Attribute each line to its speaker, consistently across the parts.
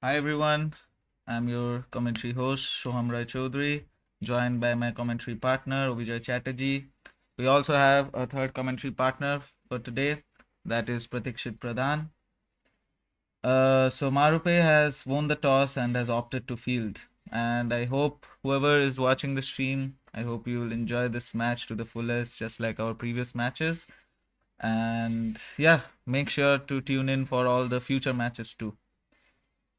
Speaker 1: Hi everyone, I'm your commentary host Shoham Rai Chaudhary, joined by my commentary partner Vijay Chatterjee. We also have a third commentary partner for today, that is Pratikshit Pradhan. So Marupe has won the toss and has opted to field. And I hope whoever is watching the stream, I hope you will enjoy this match to the fullest, just like our previous matches. And yeah, make sure to tune in for all the future matches too.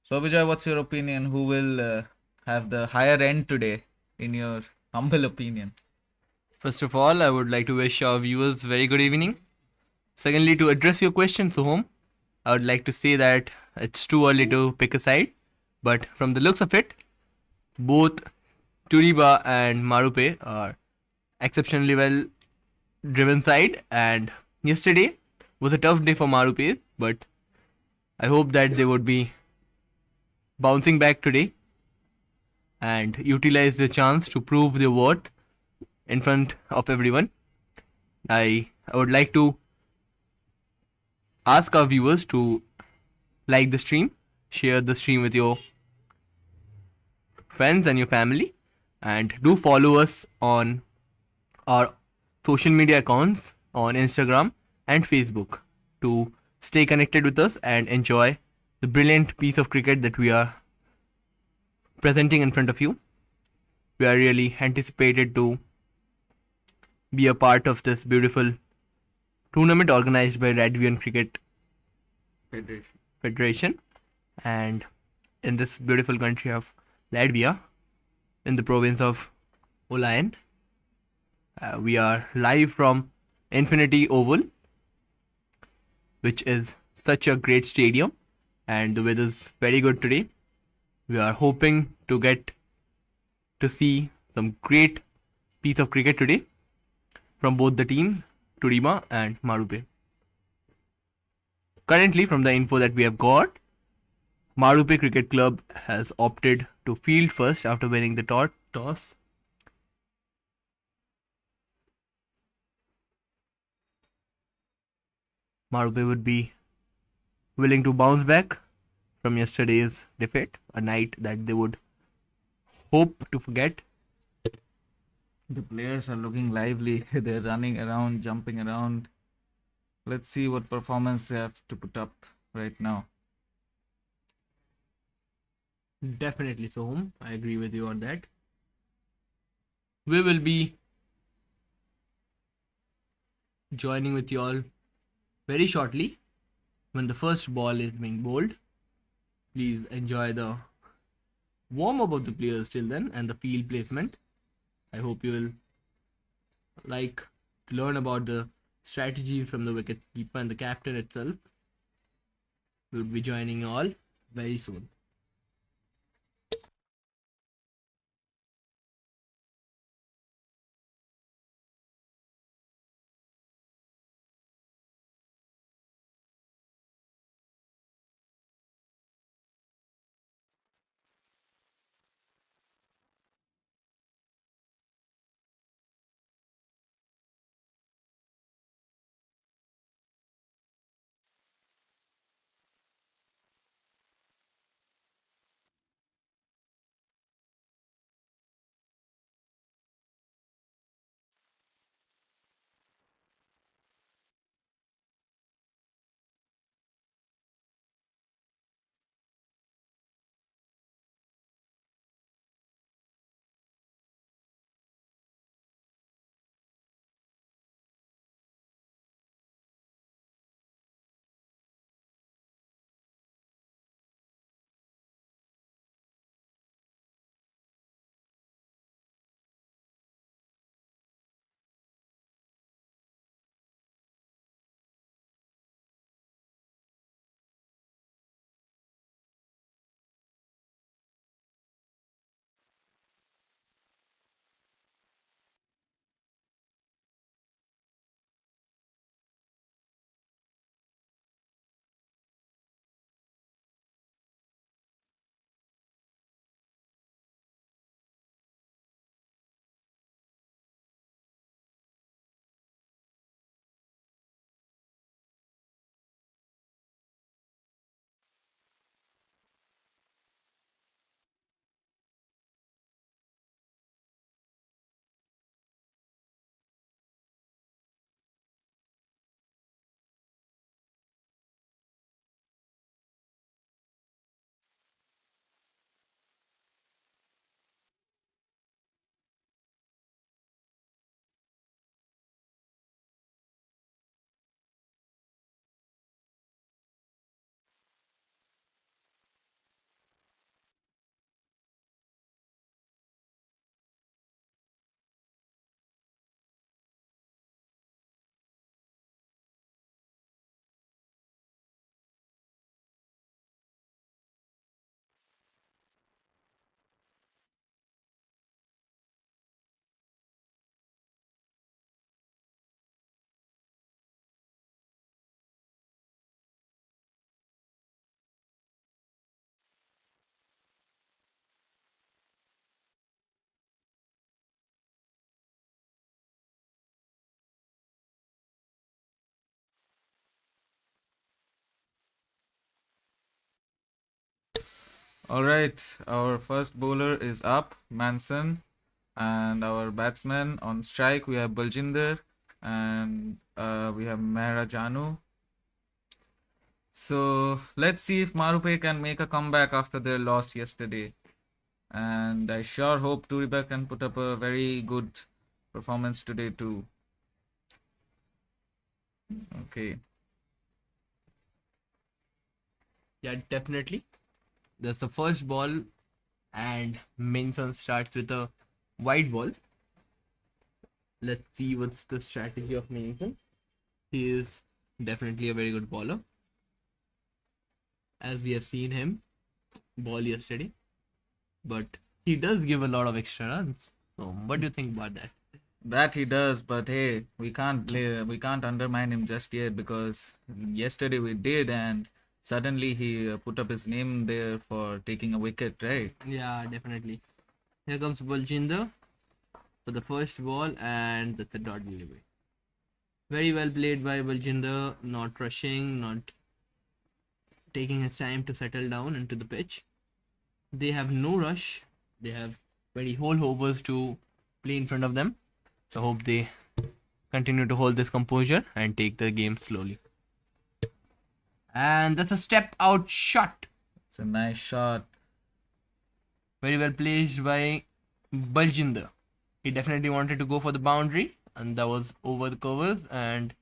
Speaker 1: So, Vijay, what's your opinion? Who will have the higher end today, in your humble opinion?
Speaker 2: First of all, I would like to wish our viewers very good evening. Secondly, to address your question, Sohom, I would like to say that it's too early to pick a side, but from the looks of it, both Turiba and Marupe are exceptionally well driven side, and yesterday was a tough day for Marupe, but I hope that they would be bouncing back today and utilize the chance to prove their worth in front of everyone. I would like to ask our viewers to like the stream, share the stream with your friends and your family, and do follow us on our social media accounts on Instagram and Facebook to stay connected with us and enjoy the brilliant piece of cricket that we are presenting in front of you. We are really anticipated to be a part of this beautiful tournament organized by Latvian Cricket Federation, and in this beautiful country of Latvia, in the province of Olayan. We are live from Infinity Oval, which is such a great stadium, and the weather's very good today. We are hoping to get to see some great piece of cricket today from both the teams, Turiba and Marupe. Currently, from the info that we have got, Marupe Cricket Club has opted to field first after winning the toss. Marupe would be willing to bounce back from yesterday's defeat, a night that they would hope to forget.
Speaker 1: The players are looking lively. They're running around, jumping around. Let's see what performance they have to put up right now.
Speaker 2: Definitely, Soham. I agree with you on that. We will be joining with you all very shortly when the first ball is being bowled. Please enjoy the warm up of the players till then and the field placement. I hope you will like to learn about the strategy from the wicket keeper and the captain itself. We'll be joining you all very soon.
Speaker 1: All right, our first bowler is up, Manson, and our batsman on strike we have Baljinder, and we have Mehra Janu. So let's see if Marupe can make a comeback after their loss yesterday. And I sure hope Turiba can put up a very good performance today too. Okay.
Speaker 2: Yeah, definitely. That's the first ball, and Minson starts with a white ball. Let's see what's the strategy of Minson. He is definitely a very good bowler, as we have seen him ball yesterday. But he does give a lot of extra runs. So, what do you think about that?
Speaker 1: That he does, but hey, we can't undermine him just yet because yesterday we did, and suddenly he put up his name there for taking a wicket, right?
Speaker 2: Yeah, definitely. Here comes Baljinder for the first ball, and that's a dot delivery. Very well played by Baljinder, not rushing, not taking his time to settle down into the pitch. They have no rush. They have very whole overs to play in front of them. So hope they continue to hold this composure and take the game slowly. And that's a step out shot.
Speaker 1: It's a nice shot.
Speaker 2: Very well placed by Baljinder. He definitely wanted to go for the boundary, and that was over the covers. And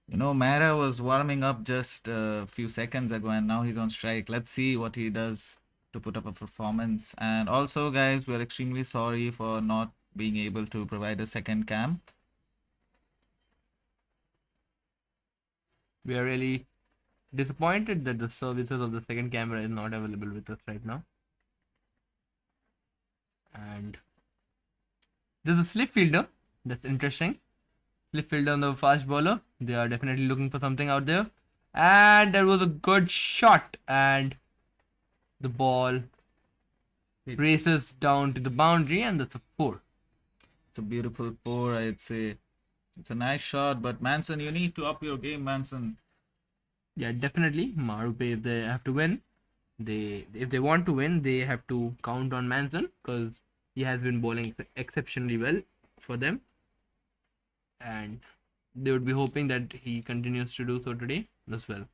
Speaker 1: You know, Mehra was warming up just a few seconds ago, and now he's on strike. Let's see what he does to put up a performance. And also, guys, we're extremely sorry for not being able to provide a second cam.
Speaker 2: we are really disappointed that the services of the second camera is not available with us right now. And there's a slip fielder. That's interesting. Slip fielder on the fast bowler. They are definitely looking for something out there. And that was a good shot. And the ball races down to the boundary, and that's a 4.
Speaker 1: It's a beautiful four, I'd say. It's a nice shot, but Manson, you need to up your game, Manson.
Speaker 2: Yeah, definitely. Marupe, if they have to win, if they want to win, they have to count on Manson because he has been bowling exceptionally well for them, and they would be hoping that he continues to do so today as well.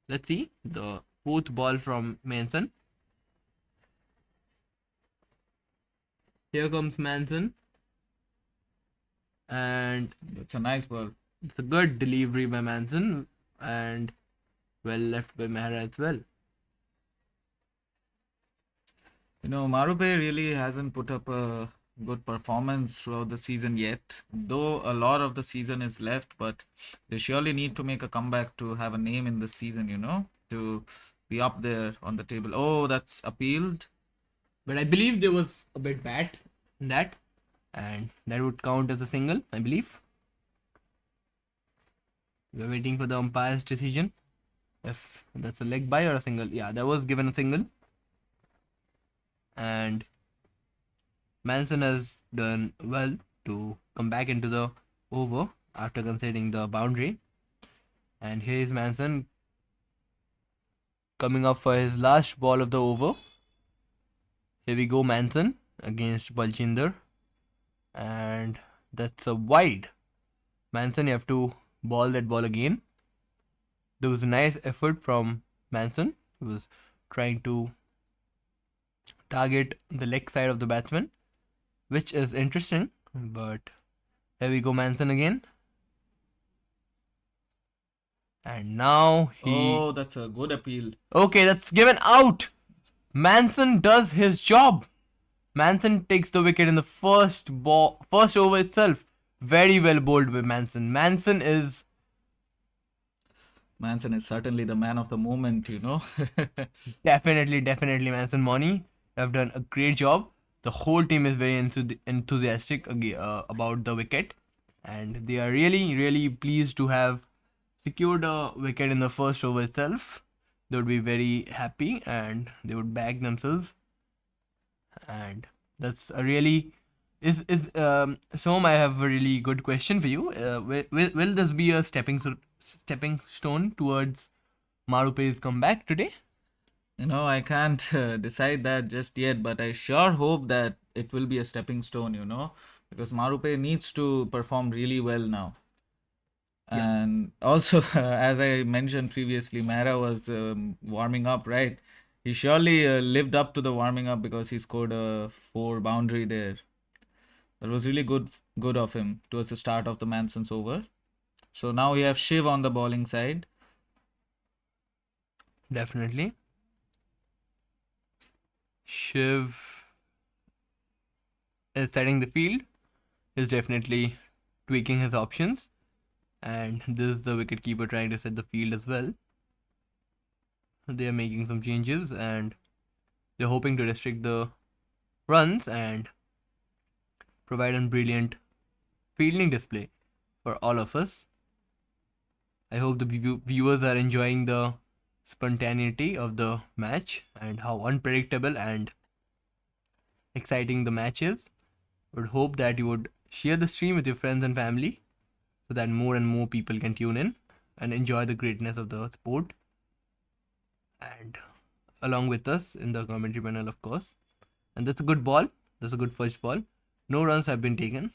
Speaker 2: Let's see the fourth ball from Manson. Here comes Manson, and
Speaker 1: It's a nice ball.
Speaker 2: it's a good delivery by Manson and well left by Mehra as well.
Speaker 1: You know, Marupe really hasn't put up a good performance throughout the season yet, though a lot of the season is left, but they surely need to make a comeback to have a name in the season, you know, to be up there on the table. Oh, that's appealed.
Speaker 2: But I believe there was a bit bat in that, and that would count as a single, I believe. We're waiting for the umpire's decision. If that's a leg by or a single. Yeah, that was given a single. And Manson has done well to come back into the over after conceding the boundary. And here is Manson coming up for his last ball of the over. Here we go, Manson against Baljinder. And that's a wide. Manson, you have to ball that ball again. There was a nice effort from Manson. He was trying to target the leg side of the batsman, which is interesting. But here we go, Manson again. And now he...
Speaker 1: Oh, that's a good appeal.
Speaker 2: Okay, that's given out. Manson does his job. Manson takes the wicket in the first over itself. Very well bowled by Manson. Manson is
Speaker 1: certainly the man of the moment, you know.
Speaker 2: definitely Manson Money have done a great job. The whole team is very enthusiastic about the wicket, and they are really pleased to have secured a wicket in the first over itself. They would be very happy and they would back themselves. And that's a really Som, I have a really good question for you. Will this be a stepping stone towards Marupe's comeback today?
Speaker 1: I can't decide that just yet, but I sure hope that it will be a stepping stone, because Marupe needs to perform really well now.
Speaker 2: Yeah,
Speaker 1: And also, as I mentioned previously, Mehra was warming up, right? He surely lived up to the warming up because he scored a four boundary there. That was really good of him towards the start of the Manson's over. So now we have Shiv on the bowling side.
Speaker 2: definitely. Shiv is setting the field, is definitely tweaking his options, and this is the wicketkeeper trying to set the field as well. They are making some changes and they're hoping to restrict the runs and provide a brilliant fielding display for all of us. I hope the viewers are enjoying the spontaneity of the match and how unpredictable and exciting the match is. I would hope that you would share the stream with your friends and family so that more and more people can tune in and enjoy the greatness of the sport and along with us in the commentary panel, of course. And that's a good ball. That's a good first ball. No runs have been taken.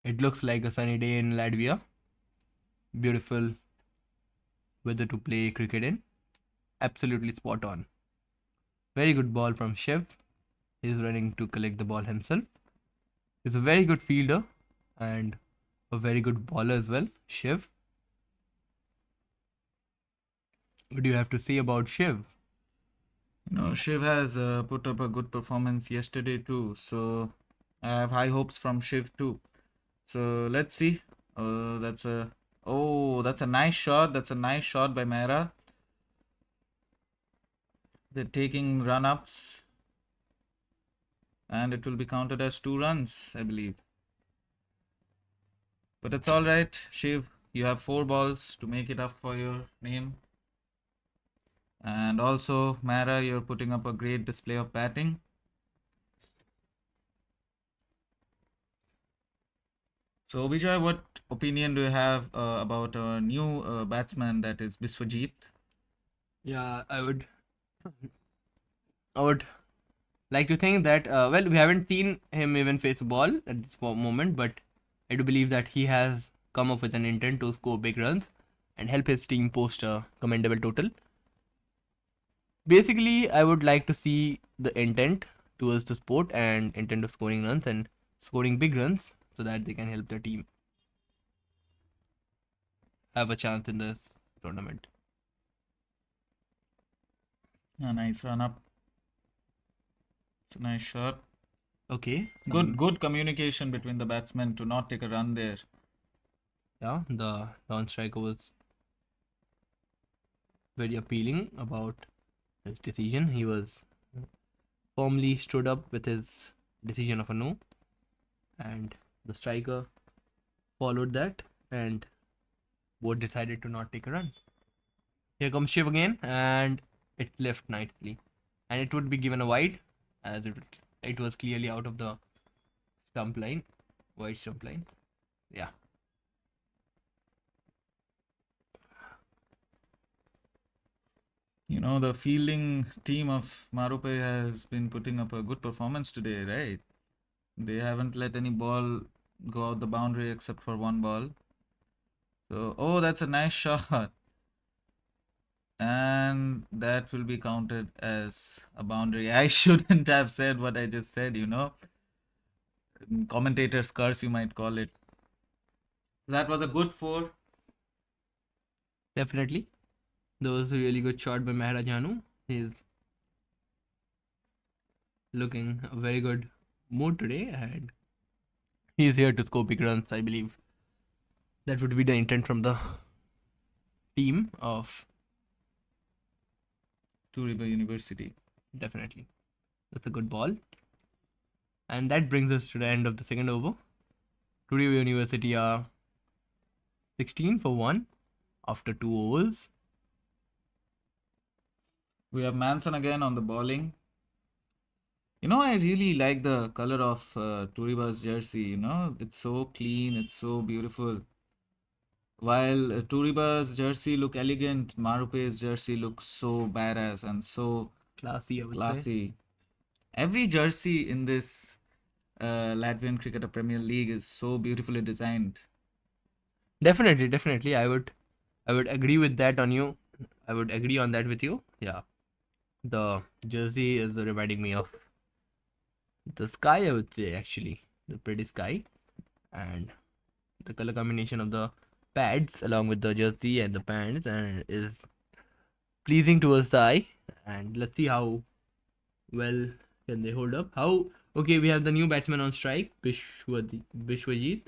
Speaker 2: It looks like a sunny day in Latvia. Beautiful weather to play cricket in. Absolutely spot on. Very good ball from Shiv. He's running to collect the ball himself. He's a very good fielder and a very good bowler as well, Shiv. What do you have to say about Shiv?
Speaker 1: Shiv has put up a good performance yesterday too, so I have high hopes from Shiv too. So let's see. That's a nice shot. That's a nice shot by Mehra. They're taking run ups, and it will be counted as 2 runs, I believe. But it's all right, Shiv. You have 4 balls to make it up for your name. And also, Mehra, you're putting up a great display of batting. So, Vijay, what opinion do you have about a new batsman that is Biswajit?
Speaker 2: Yeah, I would like to think that well, we haven't seen him even face a ball at this moment, but I do believe that he has come up with an intent to score big runs and help his team post a commendable total. Basically, I would like to see the intent towards the sport and intent of scoring runs and scoring big runs so that they can help their team have a chance in this tournament.
Speaker 1: A nice run up. It's a nice shot.
Speaker 2: Okay,
Speaker 1: Good communication between the batsmen to not take a run there.
Speaker 2: yeah, the non-striker was very appealing about his decision. He was firmly stood up with his decision of a no, and the striker followed that and both decided to not take a run. Here comes Shiv again, and it left nicely, and it would be given a wide as it was clearly out of the stump line, wide stump line. Yeah,
Speaker 1: The fielding team of Marupe has been putting up a good performance today, right? They haven't let any ball go out the boundary except for 1 ball. So, that's a nice shot. And that will be counted as a boundary. I shouldn't have said what I just said. Commentator's curse, you might call it. So that was a good 4.
Speaker 2: definitely. There was a really good shot by Maharajanu. He's looking a very good mood today, and he's here to score big runs, I believe. That would be the intent from the team of
Speaker 1: Turiba University.
Speaker 2: definitely. That's a good ball. And that brings us to the end of the second over. Turiba University are 16 for 1 after 2 overs.
Speaker 1: We have Manson again on the bowling. I really like the color of Turiba's jersey. It's so clean, it's so beautiful. While Turiba's jersey look elegant, Marupe's jersey looks so badass and so
Speaker 2: Classy, I would say.
Speaker 1: classy. Every jersey in this Latvian Cricketer Premier League is so beautifully designed.
Speaker 2: Definitely. I would agree with that on you. I would agree on that with you. Yeah. The jersey is reminding me of the sky, I would say, actually. The pretty sky. And the color combination of the pads along with the jersey and the pants and is pleasing towards the eye. And let's see how well can they hold up. Okay, we have the new batsman on strike, Bishwajit,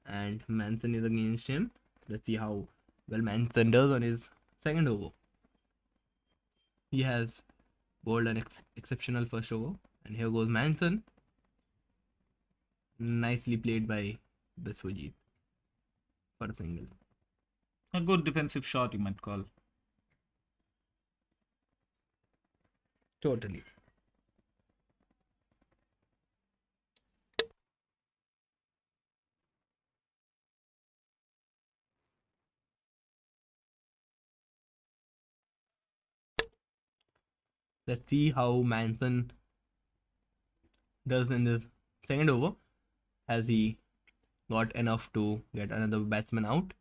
Speaker 2: and Manson is against him. Let's see how well Manson does on his second over. He has bowled an exceptional first over, and here goes Manson. Nicely played by Bishwajit for a single.
Speaker 1: A good defensive shot, you might call.
Speaker 2: Totally. Let's see how Manson does in this second over. Has he got enough to get another batsman out?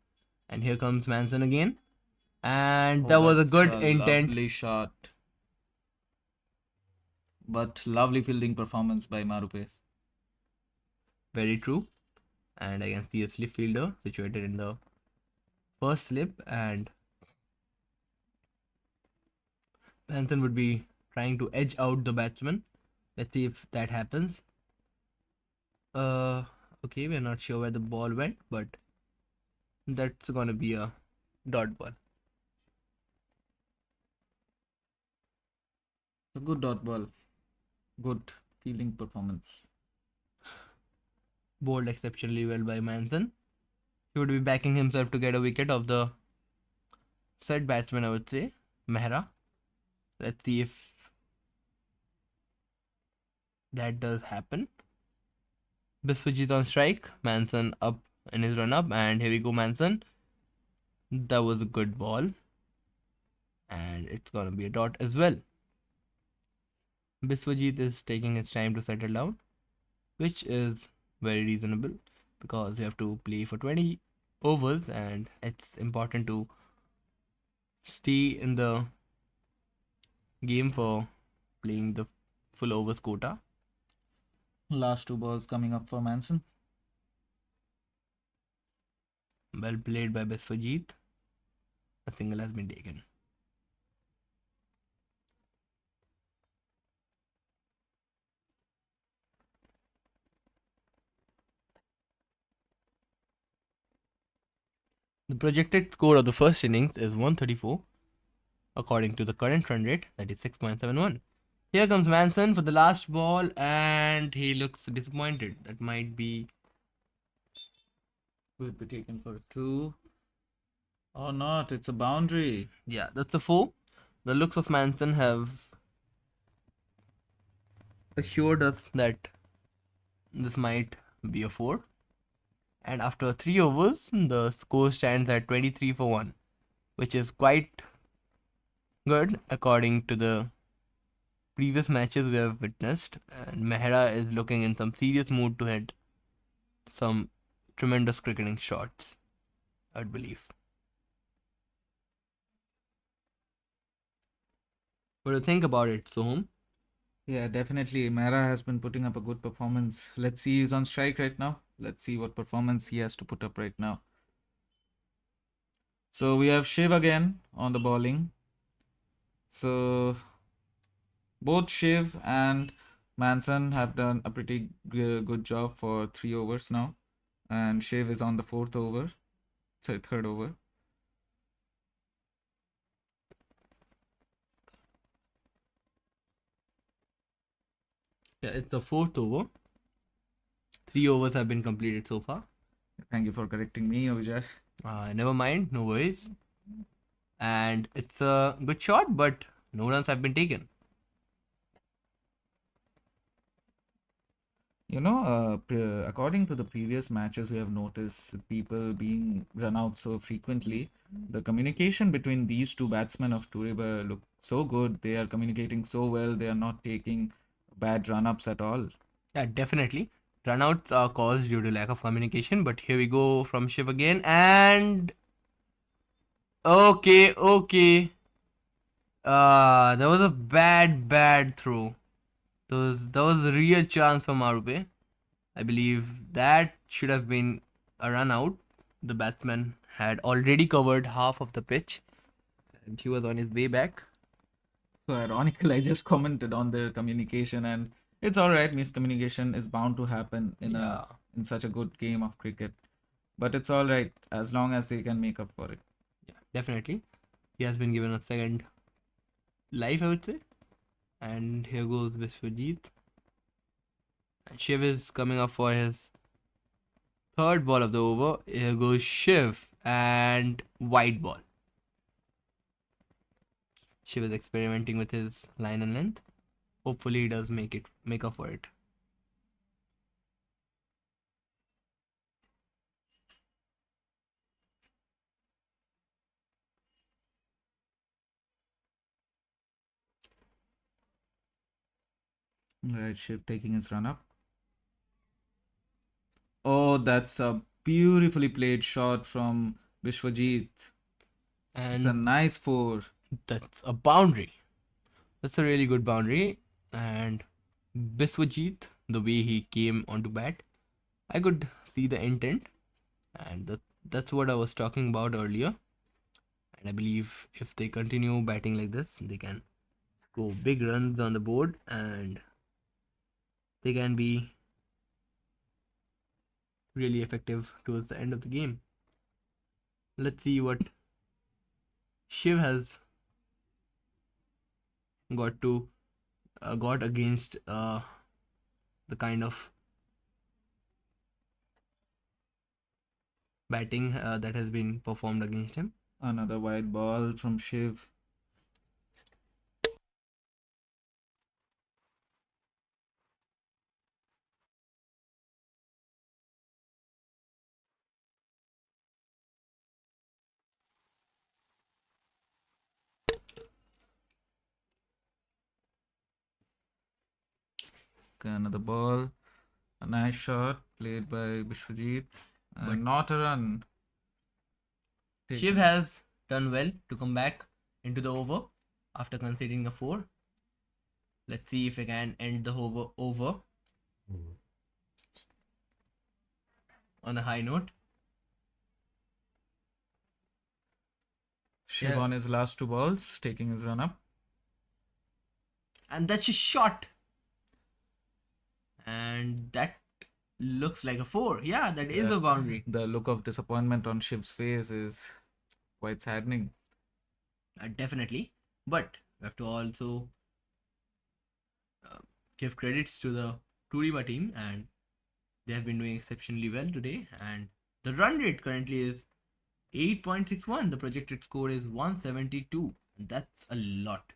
Speaker 2: And here comes Manson again. And that was a
Speaker 1: That's
Speaker 2: good
Speaker 1: a
Speaker 2: intent.
Speaker 1: lovely shot. But lovely fielding performance by Marupe.
Speaker 2: Very true. And I can see a slip fielder situated in the first slip, and Manson would be trying to edge out the batsman. Let's see if that happens. Okay, we're not sure where the ball went, but that's gonna be a dot ball.
Speaker 1: A good dot ball. Good fielding performance.
Speaker 2: Bowled exceptionally well by Manson. He would be backing himself to get a wicket of the said batsman, I would say, Mehra. Let's see if that does happen. Biswajit on strike, Manson up in his run up, and here we go, Manson. That was a good ball, and it's gonna be a dot as well. Biswajit is taking his time to settle down, which is very reasonable because you have to play for 20 overs, and it's important to stay in the game for playing the full overs quota.
Speaker 1: Last two balls coming up for Manson.
Speaker 2: Well played by Biswajit. A single has been taken. The projected score of the first innings is 134 according to the current run rate, that is 6.71. Here comes Manson for the last ball, and he looks disappointed. That might be.
Speaker 1: Will be taken for 2. Or not, it's a boundary.
Speaker 2: Yeah, that's a 4. The looks of Manson have assured us that this might be a 4. And after 3 overs, the score stands at 23 for 1, which is quite good according to the previous matches we have witnessed. And Mehra is looking in some serious mood to hit some tremendous cricketing shots, I would believe. What do you think about it, Soham?
Speaker 1: Yeah, definitely. Mehra has been putting up a good performance. Let's see, he's on strike right now. Let's see what performance he has to put up right now. So we have Shiv again on the bowling. So both Shiv and Manson have done a pretty good job for 3 overs now. And Shiv is on the 4th over. So 3rd over.
Speaker 2: Yeah, it's the 4th over. 3 overs have been completed so far.
Speaker 1: Thank you for correcting me, Vijay.
Speaker 2: Never mind, no worries. And it's a good shot, but no runs have been taken.
Speaker 1: According to the previous matches, we have noticed people being run out so frequently. The communication between these two batsmen of Turiba look so good. They are communicating so well. They are not taking bad run-ups at all.
Speaker 2: Yeah, definitely. Runouts are caused due to lack of communication, but here we go from Shiv again. And okay. That was a bad throw. That was a real chance for Marupe. I believe that should have been a run out. The batsman had already covered half of the pitch and he was on his way back.
Speaker 1: So ironical, I just commented on their communication, and it's all right. Miscommunication is bound to happen
Speaker 2: Yeah,
Speaker 1: in such a good game of cricket, but it's all right as long as they can make up for it.
Speaker 2: definitely. He has been given a second life, I would say. And here goes Viswajit. And Shiv is coming up for his third ball of the over. Here goes Shiv and white ball. Shiv is experimenting with his line and length. Hopefully he does make up for it.
Speaker 1: Right, Shiv taking his run up. Oh, that's a beautifully played shot from Vishwajit. It's a
Speaker 2: And
Speaker 1: nice four.
Speaker 2: that's a boundary. That's a really good boundary. And Biswajit, the way he came onto bat, I could see the intent. And that's what I was talking about earlier. And I believe if they continue batting like this, they can score big runs on the board and they can be really effective towards the end of the game. Let's see what Shiv has got against the kind of batting that has been performed against him.
Speaker 1: Another wide ball from Shiv. Okay, another ball. A nice shot played by Vishwajit.
Speaker 2: But
Speaker 1: Not a run.
Speaker 2: Shiv has done well to come back into the over after conceding the 4. Let's see if I can end the over on a high note.
Speaker 1: Shiv
Speaker 2: Yeah.
Speaker 1: on his last 2 balls, taking his run up.
Speaker 2: And that's a shot. And that looks like a 4. Yeah, that is a boundary.
Speaker 1: The look of disappointment on Shiv's face is quite saddening.
Speaker 2: Definitely. But we have to also give credits to the Turiba team, and they have been doing exceptionally well today. And the run rate currently is 8.61. The projected score is 172. That's a lot.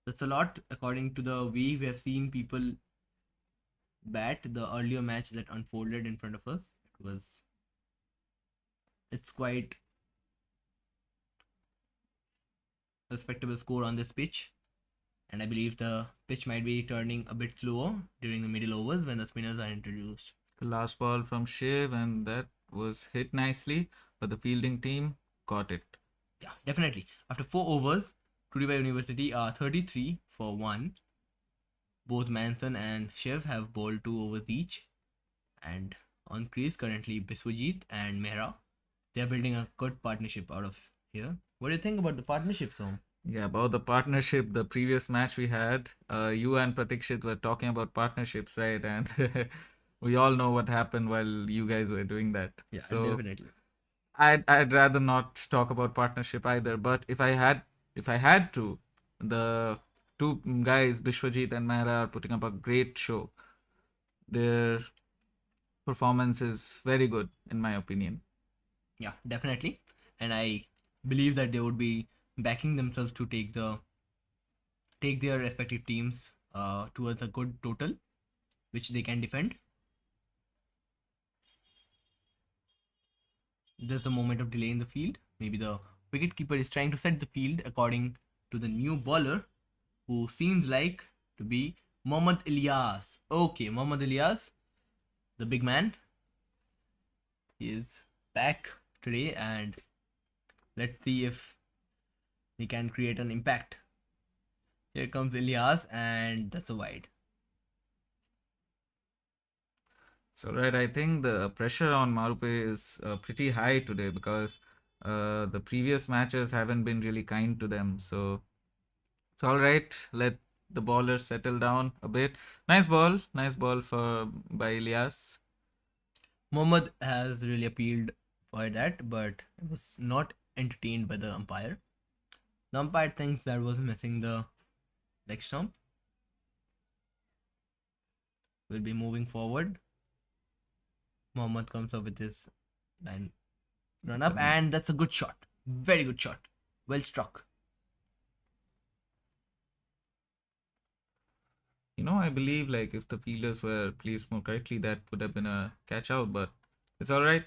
Speaker 2: That's a lot according to the way we have seen people bat the earlier match that unfolded in front of us. It's quite respectable score on this pitch. And I believe the pitch might be turning a bit slower during the middle overs when the spinners are introduced.
Speaker 1: The last ball from Shiv, and that was hit nicely, but the fielding team caught it.
Speaker 2: Yeah, definitely. After 4 overs, Turiba University are 33 for 1. Both Manson and Shiv have bowled 2 overs each. And on crease currently Biswajit and Mehra. They are building a good partnership out of here. What do you think about the partnership, Som?
Speaker 1: Yeah, about the partnership, the previous match we had, you and Pratikshit were talking about partnerships, right? And we all know what happened while you guys were doing that.
Speaker 2: Yeah,
Speaker 1: So
Speaker 2: definitely.
Speaker 1: I'd rather not talk about partnership either. But if I had to, the two guys, Bishwajit and Mehra, are putting up a great show. Their performance is very good, in my opinion.
Speaker 2: Yeah, definitely. And I believe that they would be backing themselves to take the take their respective teams towards a good total, which they can defend. There's a moment of delay in the field. Maybe the wicketkeeper is trying to set the field according to the new bowler, who seems like to be Mohammad Ilyas. Okay, Mohammad Ilyas, the big man, is back today, and let's see if he can create an impact. Here comes Ilyas, and that's a wide.
Speaker 1: So right, I think the pressure on Marupe is pretty high today because the previous matches haven't been really kind to them. So it's all right. Let the bowler settle down a bit. Nice ball for by Ilyas.
Speaker 2: Mohammad has really appealed for that, but it was not entertained by the umpire. The umpire thinks that was missing the leg stump. We'll be moving forward. Mohammad comes up with his line run up, and that's a good shot. Very good shot. Well struck.
Speaker 1: I believe like if the fielders were placed more correctly, that would have been a catch out, but it's all right.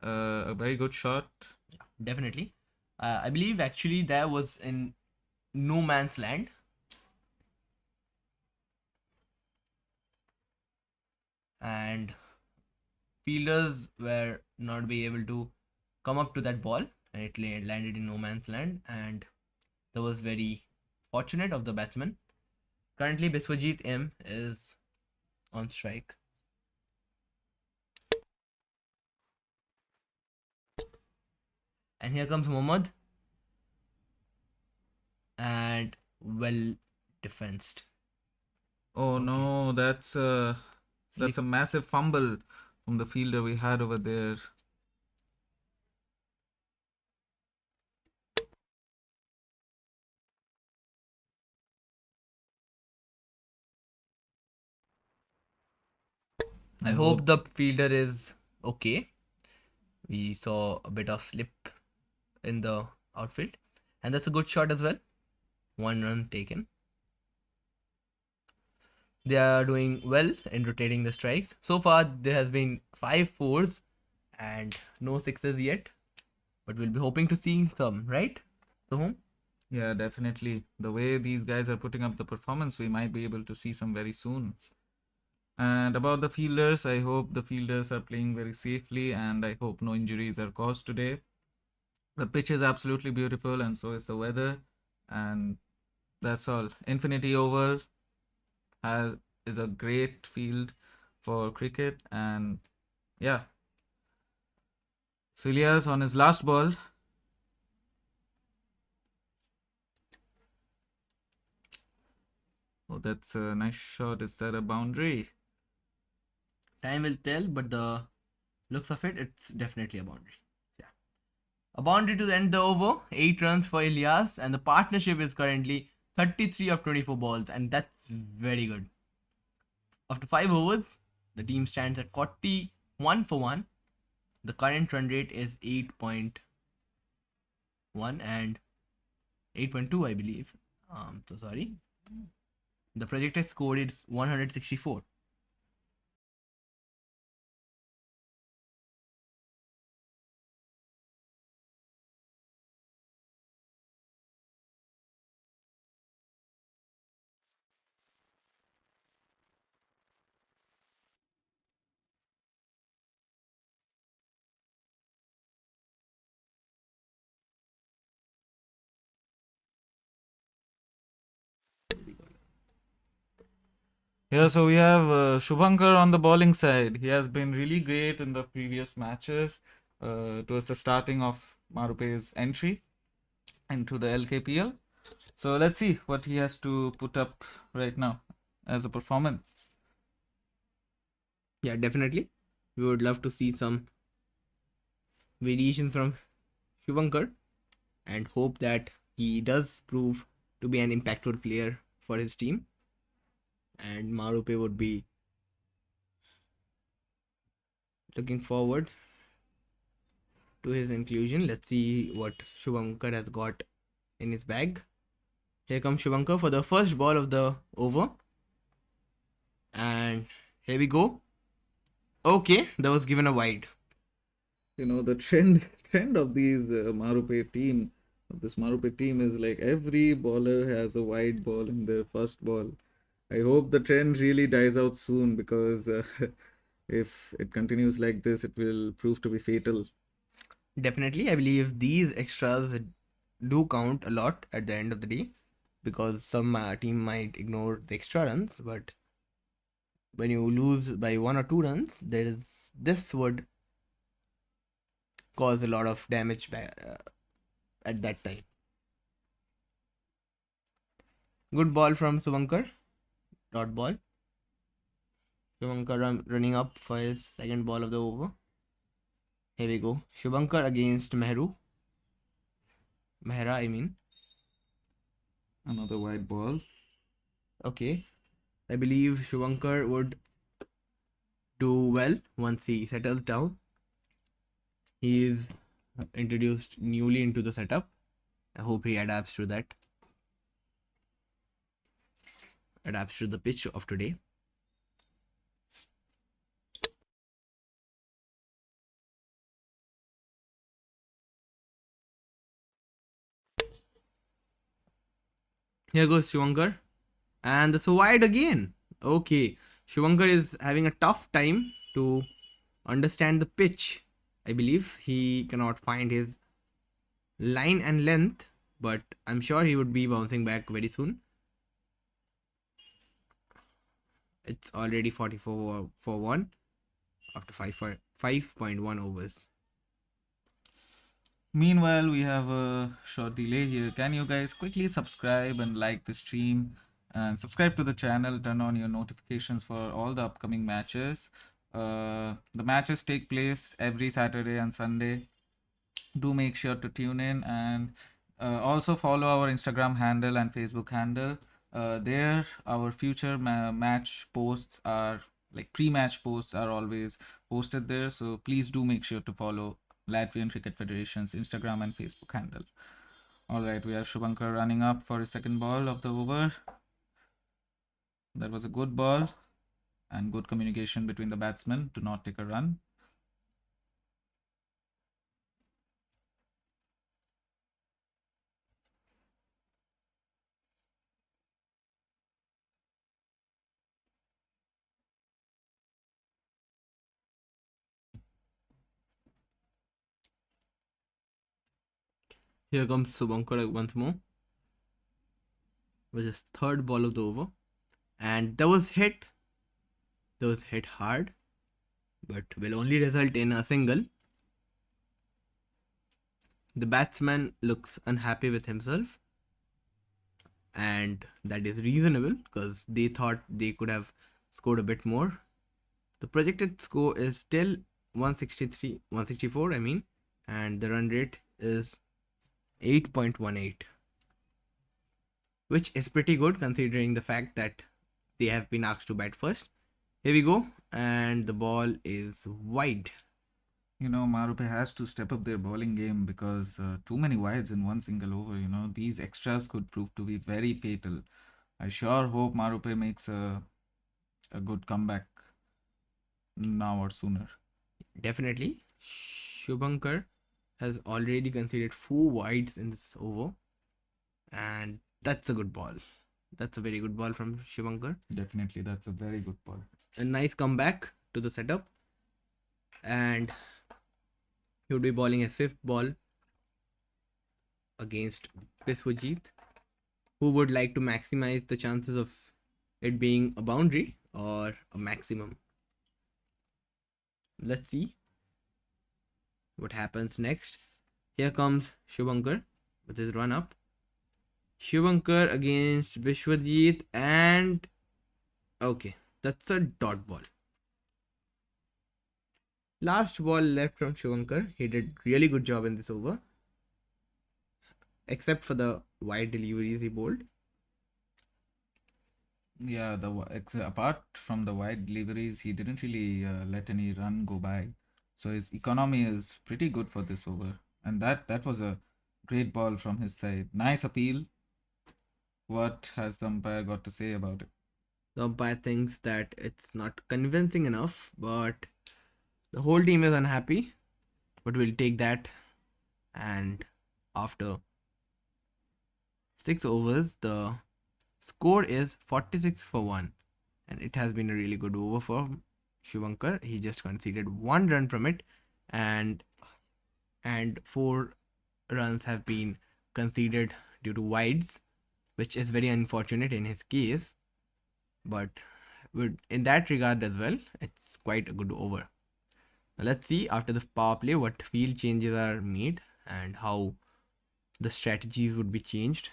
Speaker 1: A very good shot.
Speaker 2: Yeah, definitely. I believe actually that was in no man's land. And fielders were not be able to come up to that ball, and it landed in no man's land, and that was very fortunate of the batsman. Currently, Biswajit M is on strike. And here comes Mohammad. And well defensed.
Speaker 1: Oh no, that's a massive fumble from the fielder we had over there.
Speaker 2: I hope the fielder is okay. We saw a bit of slip in the outfield, and that's a good shot as well. 1 run taken. They are doing well in rotating the strikes. So far, there has been 5 fours and no sixes yet, but we'll be hoping to see some, right? So,
Speaker 1: Yeah, definitely. The way these guys are putting up the performance, we might be able to see some very soon. And about the fielders, I hope the fielders are playing very safely, and I hope no injuries are caused today. The pitch is absolutely beautiful, and so is the weather. And that's all. Infinity Oval is a great field for cricket, and yeah. So Ilyas on his last ball. Oh, that's a nice shot. Is that a boundary?
Speaker 2: time will tell, but the looks of it, it's definitely a boundary. Yeah. A boundary to end the over. 8 runs for Ilyas, and the partnership is currently 33 of 24 balls, and that's very good. After 5 overs, the team stands at 41 for 1. The current run rate is 8.1 and 8.2, I believe. So sorry. The projected score is 164.
Speaker 1: Yeah, so we have Shubhankar on the bowling side. He has been really great in the previous matches. Towards the starting of Marupe's entry into the LKPL. So let's see what he has to put up right now as a performance.
Speaker 2: Yeah, definitely. We would love to see some variations from Shubhankar and hope that he does prove to be an impactful player for his team. And Marupe would be looking forward to his inclusion. Let's see what Shubhankar has got in his bag. Here comes Shubhankar for the first ball of the over. And here we go. Okay, that was given a wide.
Speaker 1: The trend of this Marupe team is like every bowler has a wide ball in their first ball. I hope the trend really dies out soon because if it continues like this, it will prove to be fatal.
Speaker 2: Definitely, I believe these extras do count a lot at the end of the day because some team might ignore the extra runs, but when you lose by 1 or 2 runs, this would cause a lot of damage at that time. Good ball from Suvankar. Dot ball. Shubhankar running up for his second ball of the over. Here we go. Shubhankar against Mehra, I mean.
Speaker 1: Another wide ball.
Speaker 2: Okay. I believe Shubhankar would do well once he settles down. He is introduced newly into the setup. I hope he adapts to that. Adapts to the pitch of today. Here goes Shubhankar. And that's a wide again. Okay. Shubhankar is having a tough time to understand the pitch. I believe he cannot find his line and length, but I'm sure he would be bouncing back very soon. It's already 44 for 1 after 5.1 overs.
Speaker 1: Meanwhile, we have a short delay here. Can you guys quickly subscribe and like the stream and subscribe to the channel, turn on your notifications for all the upcoming matches. The matches take place every Saturday and Sunday. Do make sure to tune in and also follow our Instagram handle and Facebook handle. There, our future match posts are like pre-match posts are always posted there. So please do make sure to follow Latvian Cricket Federation's Instagram and Facebook handle. All right, we have Shubhankar running up for his second ball of the over. That was a good ball and good communication between the batsmen to not take a run.
Speaker 2: Here comes Subankar once more with his third ball of the over. And that was hit. That was hit hard, but will only result in a single. The batsman looks unhappy with himself, and that is reasonable because they thought they could have scored a bit more. The projected score is still 164, I mean, and the run rate is 8.18, which is pretty good considering the fact that they have been asked to bat first. Here we go, and the ball is wide.
Speaker 1: Marupe has to step up their bowling game because too many wides in one single over. These extras could prove to be very fatal. I sure hope Marupe makes a good comeback now or sooner.
Speaker 2: Definitely. Shubhankar has already conceded 4 wides in this over, and that's a good ball. That's a very good ball from Shubhankar.
Speaker 1: Definitely, that's a very good ball.
Speaker 2: A nice comeback to the setup, and he would be bowling his fifth ball against Biswajit, who would like to maximize the chances of it being a boundary or a maximum. Let's see what happens next. Here comes Shubhankar with his run up. Shubhankar against Biswajit, and okay, that's a dot ball. Last ball left from Shubhankar. He did really good job in this over, except for the wide deliveries he bowled.
Speaker 1: Yeah, apart from the wide deliveries, he didn't really let any run go by. So his economy is pretty good for this over. And that was a great ball from his side. Nice appeal. What has the umpire got to say about it?
Speaker 2: The umpire thinks that it's not convincing enough, but the whole team is unhappy. But we'll take that. And after 6 overs, the score is 46 for 1. And it has been a really good over for Shivankar. He just conceded 1 run from it, and 4 runs have been conceded due to wides, which is very unfortunate in his case. But in that regard as well, it's quite a good over. Now let's see after the power play what field changes are made and how the strategies would be changed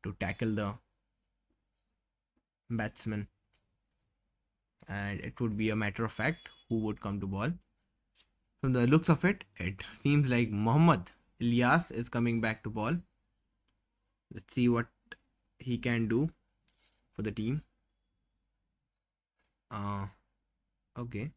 Speaker 2: to tackle the batsman. And it would be a matter of fact who would come to ball. From the looks of it, it seems like Mohammad Ilyas is coming back to ball. Let's see what he can do for the team. Okay.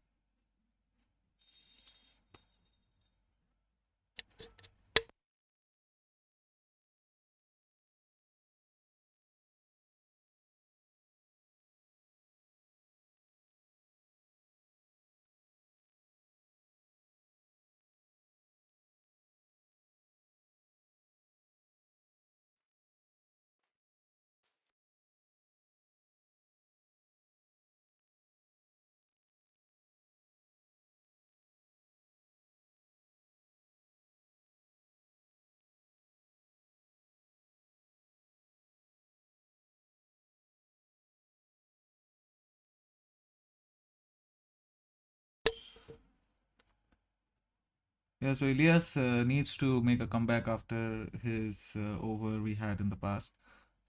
Speaker 1: Yeah, so Elias needs to make a comeback after his over we had in the past.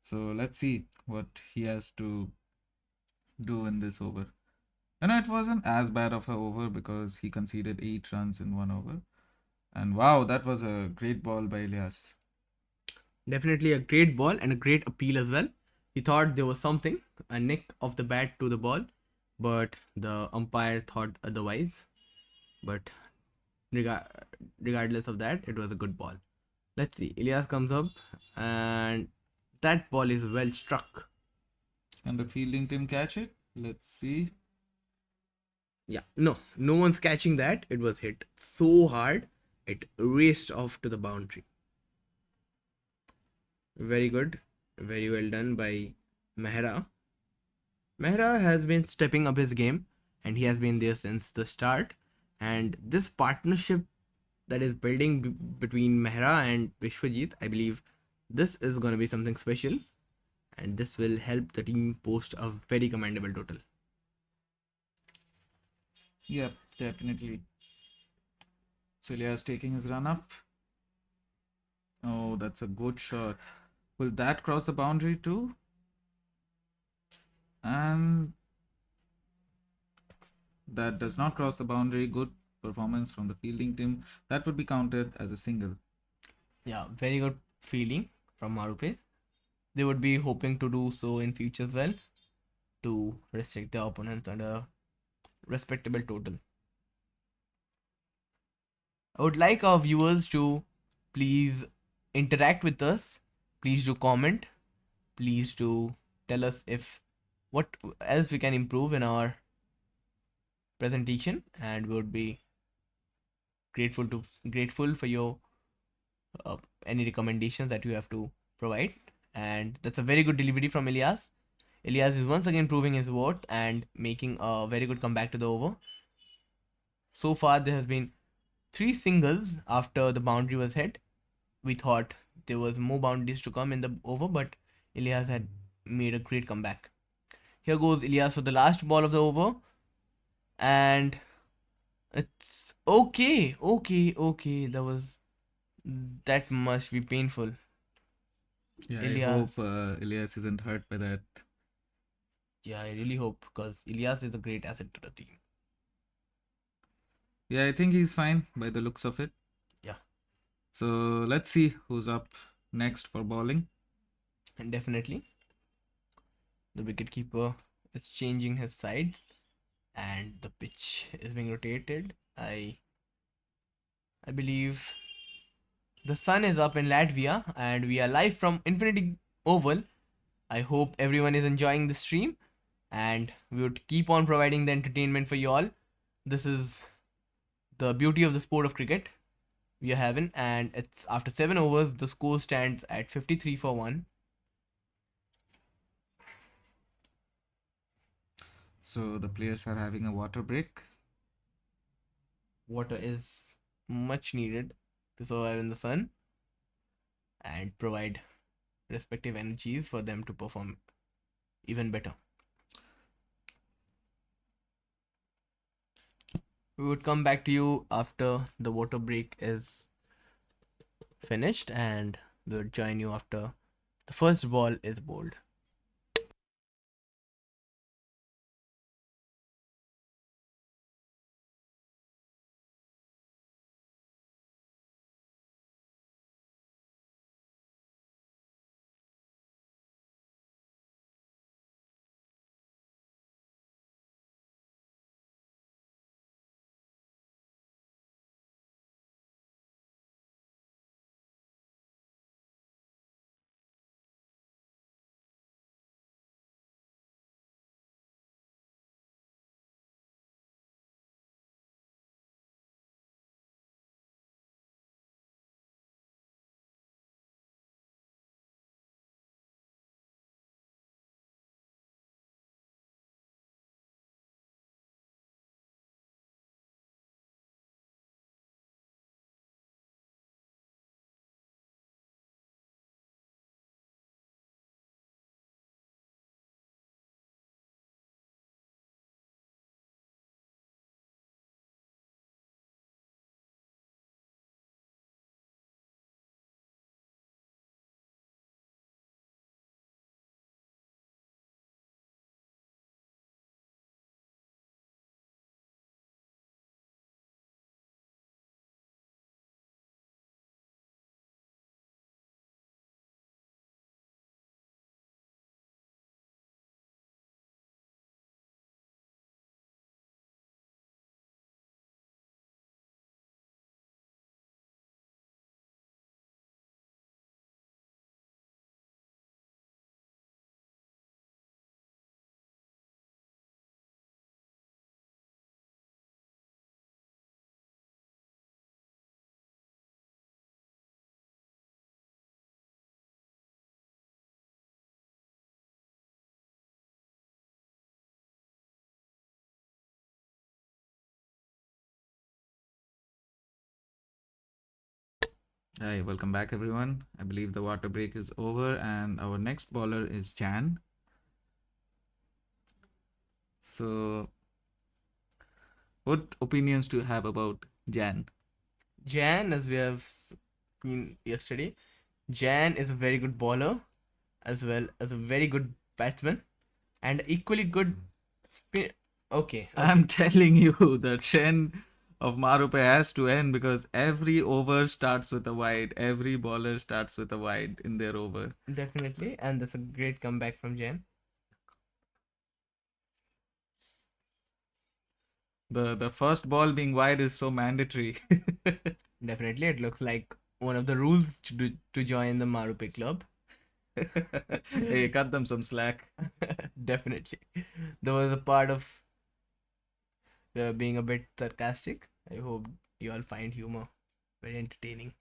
Speaker 1: So let's see what he has to do in this over. It wasn't as bad of a over because he conceded 8 runs in 1 over. And wow, that was a great ball by Elias.
Speaker 2: Definitely a great ball and a great appeal as well. He thought there was something, a nick of the bat to the ball, but the umpire thought otherwise. But regardless of that, it was a good ball. Let's see. Ilyas comes up, and that ball is well struck.
Speaker 1: And the fielding team catch it. Let's see.
Speaker 2: Yeah, no one's catching that. It was hit so hard, it raced off to the boundary. Very good, very well done by Mehra. Mehra has been stepping up his game, and he has been there since the start. And this partnership that is building between Mehra and Vishwajit, I believe this is going to be something special, and this will help the team post a very commendable total.
Speaker 1: Yep, definitely. So Elias taking his run up. Oh, that's a good shot. Will that cross the boundary too? And that does not cross the boundary. Good performance from the fielding team. That would be counted as a single.
Speaker 2: Yeah, very good feeling from Marupe. They would be hoping to do so in future as well to restrict their opponents under a respectable total. I would like our viewers to please interact with us. Please do comment. Please do tell us if what else we can improve in our presentation, and we would be grateful for your any recommendations that you have to provide. And that's a very good delivery from Elias. Elias is once again proving his worth and making a very good comeback to the over. So far, there has been 3 singles after the boundary was hit. We thought there was more boundaries to come in the over, but Elias had made a great comeback. Here goes Elias for the last ball of the over, and it's okay. That must be painful.
Speaker 1: Yeah, I
Speaker 2: Elias.
Speaker 1: hope Elias isn't hurt by that.
Speaker 2: Yeah, I really hope, because Elias is a great asset to the team.
Speaker 1: Yeah, I think he's fine by the looks of it.
Speaker 2: Yeah.
Speaker 1: So let's see who's up next for bowling.
Speaker 2: And definitely, the wicketkeeper is changing his sides, and the pitch is being rotated. I believe the sun is up in Latvia, and we are live from Infinity Oval. I hope everyone is enjoying the stream, and we would keep on providing the entertainment for you all. This is the beauty of the sport of cricket we are having, and it's after 7 overs. The score stands at 53 for 1.
Speaker 1: So the players are having a water break.
Speaker 2: Water is much needed to survive in the sun and provide respective energies for them to perform even better. We would come back to you after the water break is finished, and we would join you after the first ball is bowled.
Speaker 1: Hi, welcome back everyone. I believe the water break is over and our next bowler is Jan. So what opinions do you have about Jan?
Speaker 2: Jan, as we have seen yesterday, Jan is a very good bowler as well as a very good batsman and equally good spin. Okay,
Speaker 1: I'm telling you, the trend of Marupe has to end because every over starts with a wide. Every bowler starts with a wide in their over.
Speaker 2: definitely, and that's a great comeback from Jan.
Speaker 1: The first ball being wide is so mandatory.
Speaker 2: Definitely, it looks like one of the rules to join the Marupe club.
Speaker 1: Hey, cut them some slack.
Speaker 2: Definitely, there was a part of being a bit sarcastic. I hope you all find humor very entertaining.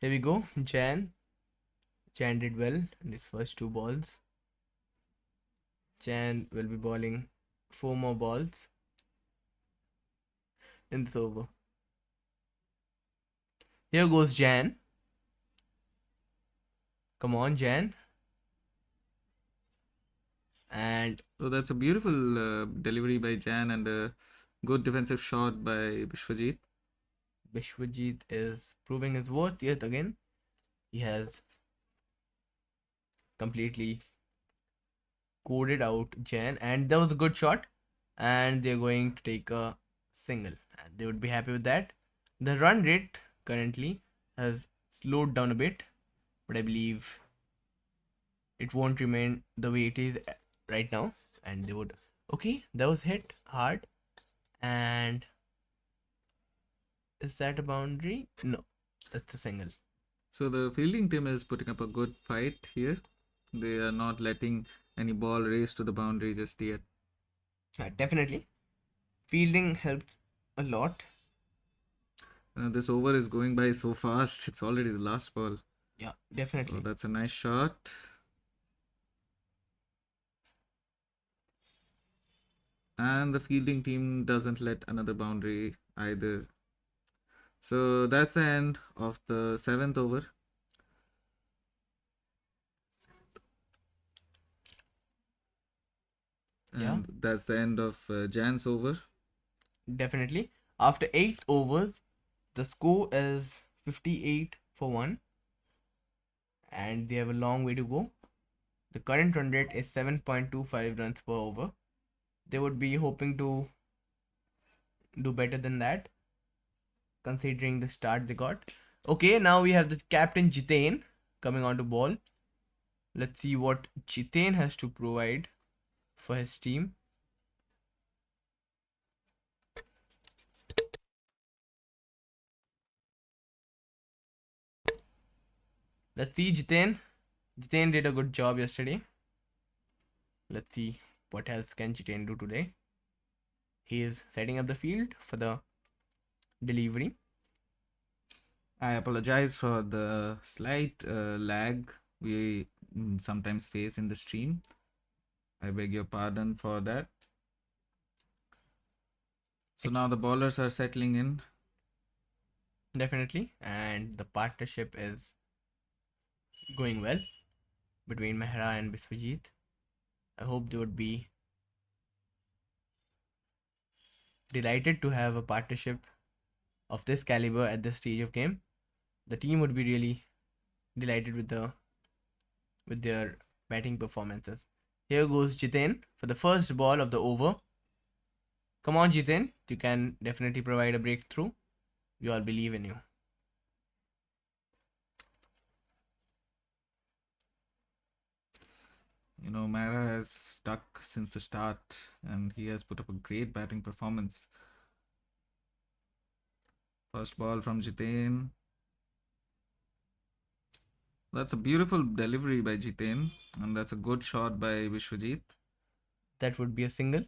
Speaker 2: Here we go. Jan did well in his first 2 balls. Jan will be bowling 4 more balls in this over. Here goes Jan. Come on, Jan. And
Speaker 1: So that's a beautiful delivery by Jan and a good defensive shot by Vishwajit.
Speaker 2: Vishwajit is proving his worth yet again. He has completely coded out Jan, and that was a good shot. And they're going to take a single, and they would be happy with that. The run rate currently has slowed down a bit, but I believe it won't remain the way it is right now. And they would, okay, that was hit hard. And is that a boundary? No, that's a single.
Speaker 1: So the fielding team is putting up a good fight here. They are not letting any ball race to the boundary just yet.
Speaker 2: Definitely. Fielding helps a lot.
Speaker 1: This over is going by so fast. It's already the last ball.
Speaker 2: Yeah,
Speaker 1: Oh,
Speaker 2: definitely.
Speaker 1: that's a nice shot. And the fielding team doesn't let another boundary either. So that's the end of the seventh over.
Speaker 2: Yeah,
Speaker 1: And that's the end of Jan's over.
Speaker 2: definitely. After 8 overs, the score is 58 for 1, and they have a long way to go. The current run rate is 7.25 runs per over. They would be hoping to do better than that, considering the start they got. Okay, now we have the captain Jitain coming on to ball. Let's see what Jitain has to provide for his team. Let's see Jitain. Jitain did a good job yesterday. Let's see what else can Jitain do today. He is setting up the field for the delivery.
Speaker 1: I apologize for the slight lag we sometimes face in the stream. I beg your pardon for that. So now the bowlers are settling in.
Speaker 2: Definitely, and the partnership is going well between Mehra and Biswajit. I hope they would be delighted to have a partnership of this caliber at this stage of game. The team would be really delighted with their batting performances. Here goes Jitain for the first ball of the over. Come on, Jitain, you can definitely provide a breakthrough. We all believe in you.
Speaker 1: You know, Mara has stuck since the start and he has put up a great batting performance. First ball from Jitain. That's a beautiful delivery by Jitain, and that's a good shot by Vishwajit.
Speaker 2: That would be a single.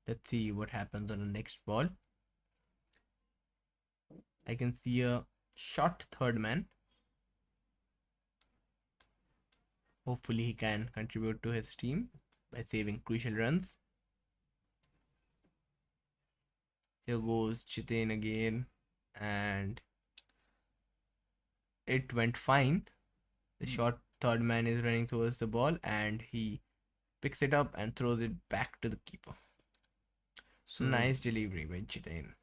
Speaker 2: Let's see what happens on the next ball. I can see a shot third man. Hopefully, he can contribute to his team by saving crucial runs. Here goes Chitain again, and it went fine. The short third man is running towards the ball, and he picks it up and throws it back to the keeper.
Speaker 1: So
Speaker 2: Nice delivery by Chitain.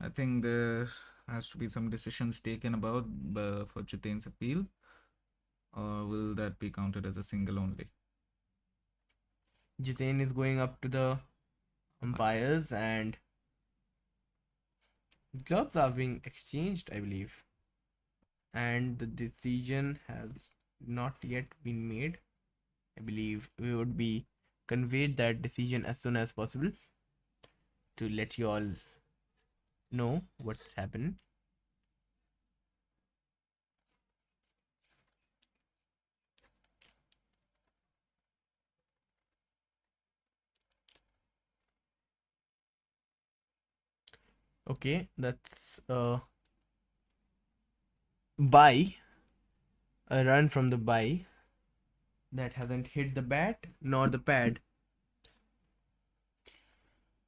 Speaker 1: I think there has to be some decisions taken about for Jitain's appeal, or will that be counted as a single only?
Speaker 2: Jitain is going up to the umpires, and gloves are being exchanged, I believe. And the decision has not yet been made. I believe we would be conveyed that decision as soon as possible to let you all know what's happened. Okay, that's by a run from the by that hasn't hit the bat nor the pad.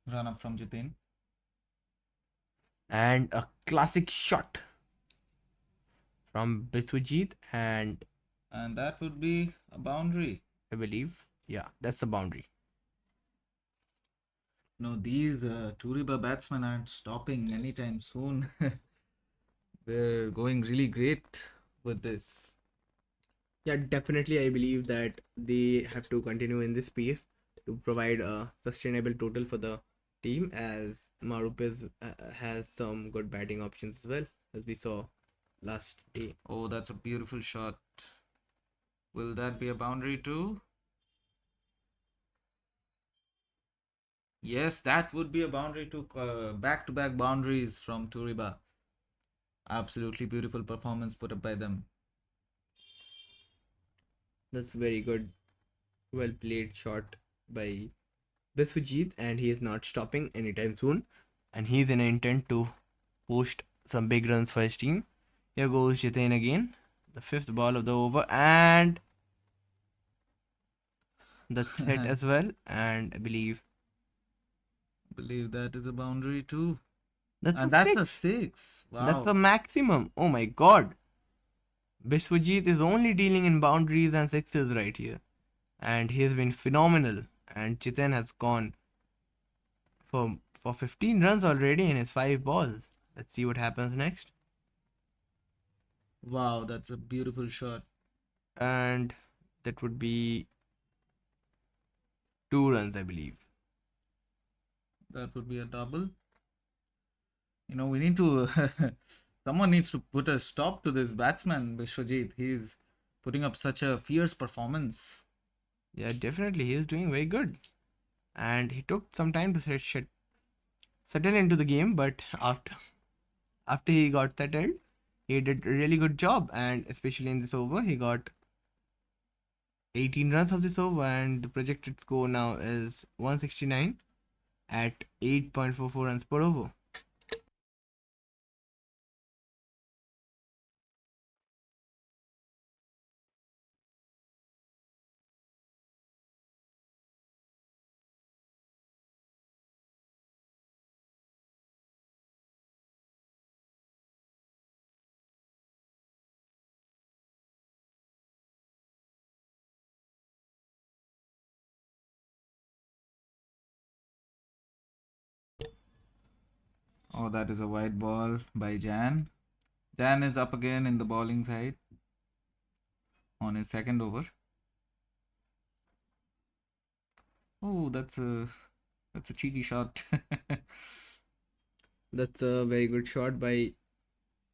Speaker 1: Run up from Jitain.
Speaker 2: And a classic shot from Biswajit, and
Speaker 1: And that would be a boundary.
Speaker 2: I believe, yeah, that's the boundary.
Speaker 1: No, these Turiba batsmen aren't stopping anytime soon. They're going really great with this.
Speaker 2: Yeah, definitely. I believe that they have to continue in this pace to provide a sustainable total for the team, as Marupes has some good batting options as well, as we saw last day.
Speaker 1: Oh, that's a beautiful shot. Will that be a boundary too? Yes, that would be a boundary to back-to-back boundaries from Turiba. Absolutely beautiful performance put up by them.
Speaker 2: That's very good. Well played shot by Biswajit, and he is not stopping anytime soon. And he's in intent to post some big runs for his team. Here goes Jitain again. The fifth ball of the over, and that's hit
Speaker 1: I
Speaker 2: as well. And I believe
Speaker 1: believe that is a boundary too.
Speaker 2: that's a
Speaker 1: And that's a
Speaker 2: six.
Speaker 1: six.
Speaker 2: That's
Speaker 1: Wow.
Speaker 2: a maximum. Oh my god. Biswajit is only dealing in boundaries and sixes right here. And he has been phenomenal. And Chitan has gone for 15 runs already in his 5 balls. Let's see what happens next.
Speaker 1: Wow, that's a beautiful shot.
Speaker 2: And that would be 2 runs, I believe.
Speaker 1: That would be a double. You know, we need to someone needs to put a stop to this batsman, Vishwajit. He's putting up such a fierce performance.
Speaker 2: Yeah, definitely. He is doing very good. And he took some time to settle into the game, but after he got settled, he did a really good job. And especially in this over, he got 18 runs of this over, and the projected score now is 169 at 8.44 runs per over.
Speaker 1: Oh, that is a wide ball by Jan. Jan is up again in the bowling side on his second over. Oh, that's a cheeky shot.
Speaker 2: That's a very good shot by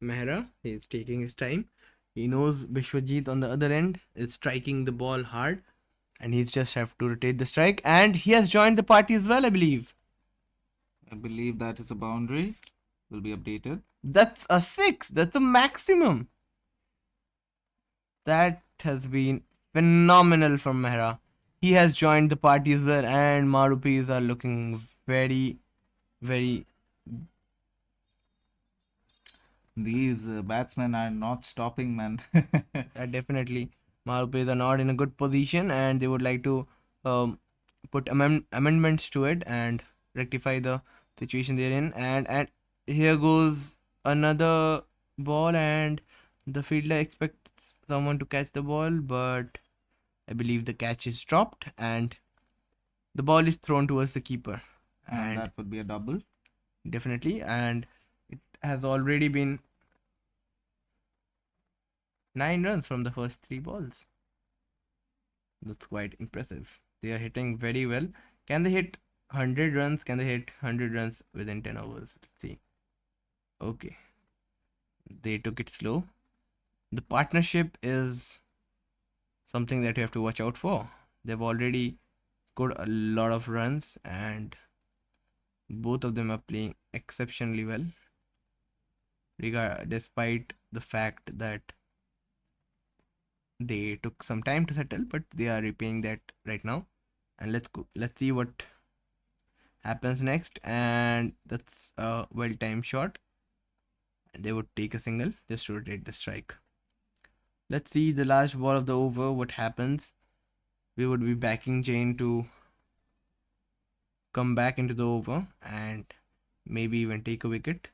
Speaker 2: Mehra. He's taking his time. He knows Bishwajit on the other end is striking the ball hard, and he's just have to rotate the strike. And he has joined the party as well, I believe.
Speaker 1: I believe that is a boundary. Will be updated.
Speaker 2: That's a six. That's a maximum. That has been phenomenal from Mehra. He has joined the party as well, and Marupes are looking very, very.
Speaker 1: These batsmen are not stopping, man.
Speaker 2: Definitely. Marupes are not in a good position, and they would like to um, put amendments to it and rectify the situation they're in. And here goes another ball, and the fielder expects someone to catch the ball, but I believe the catch is dropped, and the ball is thrown towards the keeper.
Speaker 1: And
Speaker 2: And
Speaker 1: that would be a double.
Speaker 2: definitely, and it has already been 9 runs from the first 3 balls. That's quite impressive. They are hitting very well. Can they hit 100 runs? Can they hit 100 runs within 10 overs? Let's see. Okay. They took it slow. The partnership is something that you have to watch out for. They've already scored a lot of runs, and both of them are playing exceptionally well. Despite the fact that they took some time to settle, but they are repaying that right now. And let's see what happens next. And that's a well-timed shot. And they would take a single just to rotate the strike. Let's see the last ball of the over, what happens. We would be backing Jane to come back into the over and maybe even take a wicket.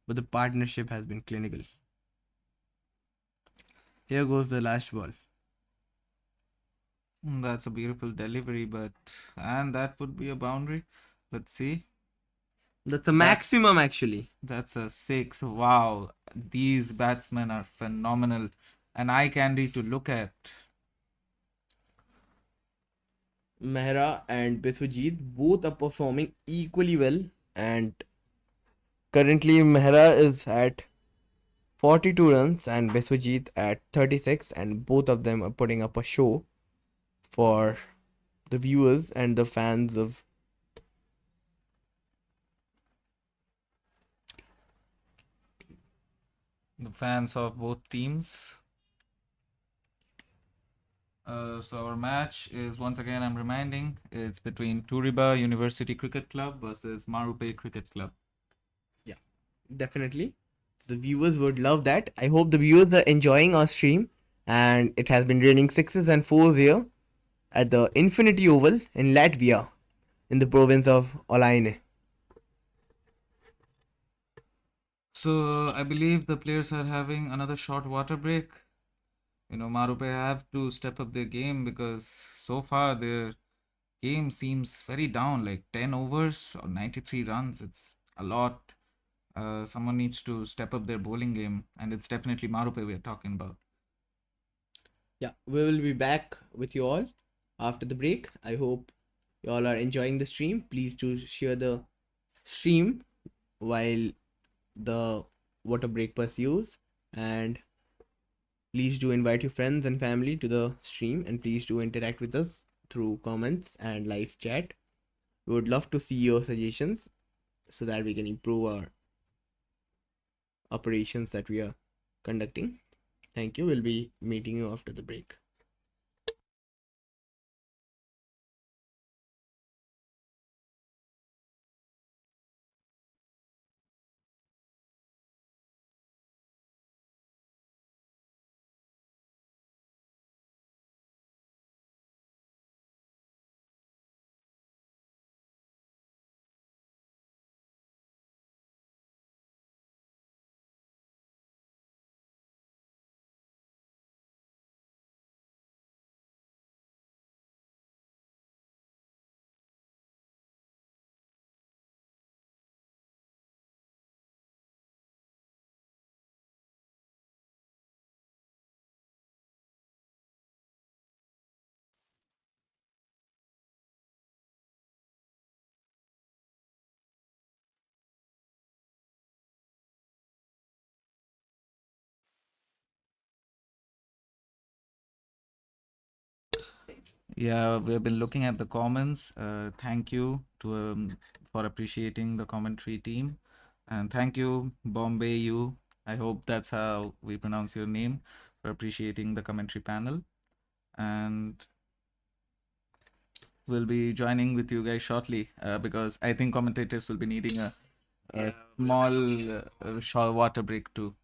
Speaker 2: But the partnership has been clinical. Here goes the last ball.
Speaker 1: That's a beautiful delivery, and that would be a boundary. Let's see.
Speaker 2: That's a maximum actually.
Speaker 1: That's a six. Wow, these batsmen are phenomenal and eye candy to look at.
Speaker 2: Mehra and Biswajit both are performing equally well, and currently Mehra is at 42 runs and Biswajit at 36, and both of them are putting up a show for the viewers and the fans of
Speaker 1: the fans of both teams. So our match is, once again, I'm reminding, it's between Turiba University Cricket Club versus Marupe Cricket Club.
Speaker 3: Yeah, definitely. The viewers would love that. I hope the viewers are enjoying our stream. And it has been raining sixes and fours here at the Infinity Oval in Latvia, in the province of Olaine.
Speaker 1: So I believe the players are having another short water break. Marupe have to step up their game because so far their game seems very down, like 10 overs or 93 runs. It's a lot. Someone needs to step up their bowling game, and it's definitely Marupe we're talking about.
Speaker 3: Yeah, we will be back with you all after the break. I hope you all are enjoying the stream. Please do share the stream while the water break pursues, and please do invite your friends and family to the stream, and please do interact with us through comments and live chat. We would love to see your suggestions so that we can improve our operations that we are conducting. Thank you. We'll be meeting you after the break.
Speaker 1: Yeah, we've been looking at the comments. Thank you for appreciating the commentary team, and thank you, Bombay. I hope that's how we pronounce your name, for appreciating the commentary panel. And we'll be joining with you guys shortly because I think commentators will be needing a small short water break too.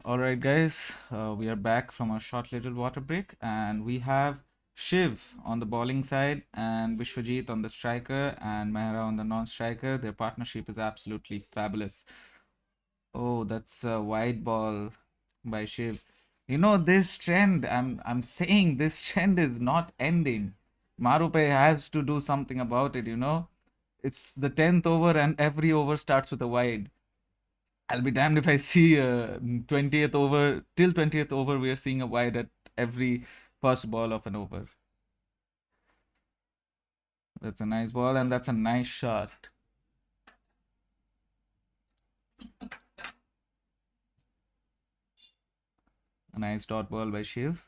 Speaker 1: All right, guys, we are back from a short little water break, and we have Shiv on the bowling side and Vishwajit on the striker and Mehra on the non-striker. Their partnership is absolutely fabulous. Oh, that's a wide ball by Shiv. This trend, I'm saying this trend is not ending. Marupe has to do something about it. It's the 10th over and every over starts with a wide. I'll be damned if I see 20th over, till 20th over, we are seeing a wide at every first ball of an over. That's a nice ball and that's a nice shot. A nice dot ball by Shiv.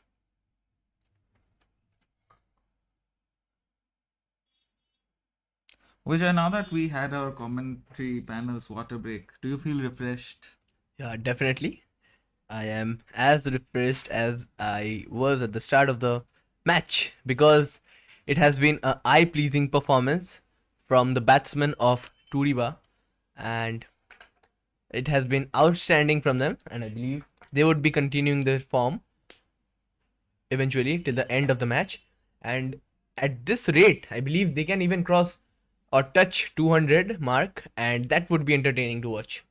Speaker 1: Vijay, now that we had our commentary panel's water break, do you feel refreshed?
Speaker 2: Yeah, definitely. I am as refreshed as I was at the start of the match because it has been a eye-pleasing performance from the batsmen of Turiba, and it has been outstanding from them, and I believe they would be continuing their form eventually till the end of the match. And at this rate, I believe they can even cross or touch 200 mark, and that would be entertaining to watch.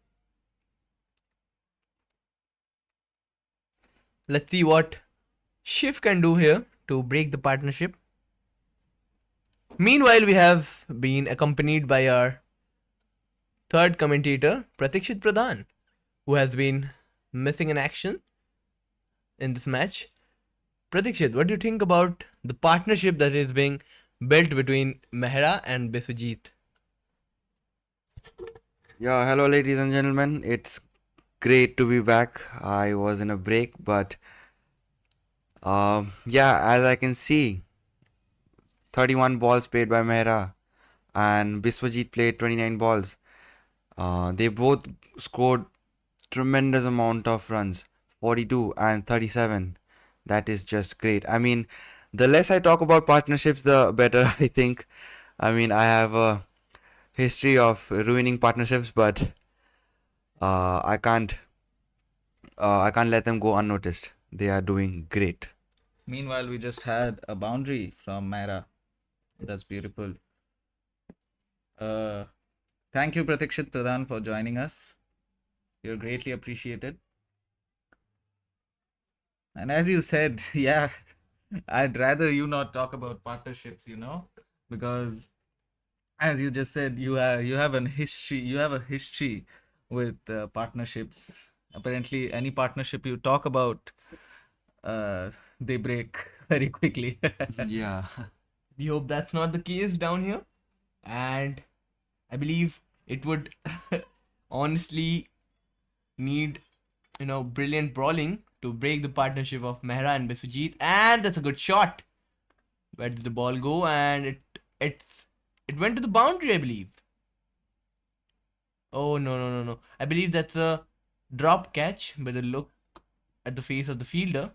Speaker 2: Let's see what Shiv can do here to break the partnership. Meanwhile, we have been accompanied by our third commentator, Pratikshit Pradhan, who has been missing in action in this match. Pratikshit, what do you think about the partnership that is being built between Mehra and Biswajit?
Speaker 4: Yeah, hello, ladies and gentlemen. It's great to be back. I was in a break, but yeah, as I can see, 31 balls played by Mehra and Biswajit played 29 balls. They both scored tremendous amount of runs, 42 and 37. That is just great. I mean, the less I talk about partnerships, the better, I think. I mean, I have a history of ruining partnerships, but uh, I can't I can't let them go unnoticed. They are doing great.
Speaker 1: Meanwhile, we just had a boundary from Mara. That's beautiful. Uh, Thank you, Pratikshit Pradhan, for joining us. You're greatly appreciated. And as you said, yeah, I'd rather you not talk about partnerships, because as you just said, you have a history with partnerships. Apparently, any partnership you talk about, they break very quickly.
Speaker 4: Yeah.
Speaker 2: We hope that's not the case down here. And I believe it would honestly need, brilliant brawling to break the partnership of Mehra and Biswajit. And that's a good shot. Where did the ball go? And it went to the boundary, I believe. Oh no no no no! I believe that's a drop catch by the look at the face of the fielder.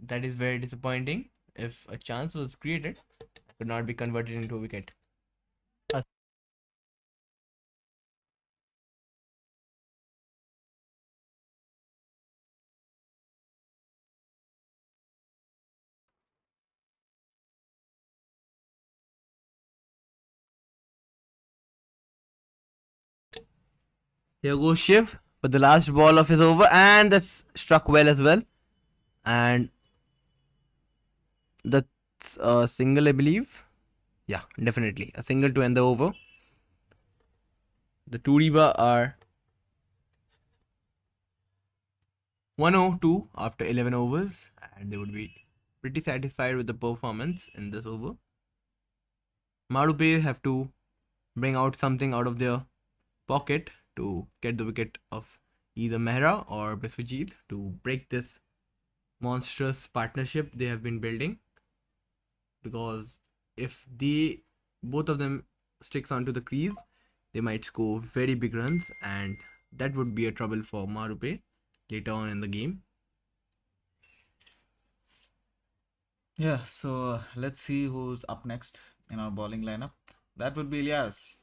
Speaker 2: That is very disappointing. If a chance was created, it could not be converted into a wicket. Here goes Shiv for the last ball of his over, and that's struck well as well. And that's a single, I believe. Yeah, definitely a single to end the over. The Turiba are 102 after 11 overs, and they would be pretty satisfied with the performance in this over. Marupe have to bring out something out of their pocket to get the wicket of either Mehra or Biswajit to break this monstrous partnership they have been building. Because if they both of them sticks onto the crease, they might score very big runs, and that would be a trouble for Marupe later on in the game.
Speaker 1: Yeah, so let's see who's up next in our bowling lineup. That would be Ilyas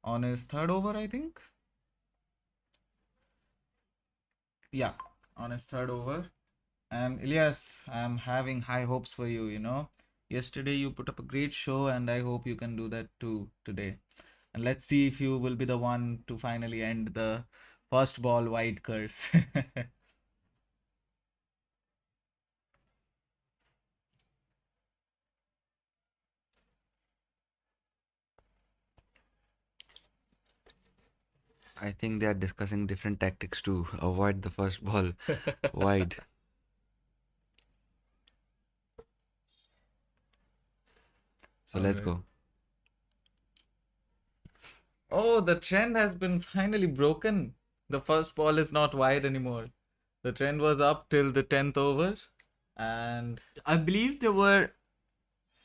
Speaker 1: on his third over, I think. Yeah, on his third over. And Ilyas, I'm having high hopes for you. Yesterday you put up a great show, and I hope you can do that too today. And let's see if you will be the one to finally end the first ball wide curse.
Speaker 4: I think they are discussing different tactics to avoid the first ball wide. So let's
Speaker 1: Alright.
Speaker 4: go.
Speaker 1: Oh, the trend has been finally broken. The first ball is not wide anymore. The trend was up till the 10th over, and
Speaker 3: I believe there were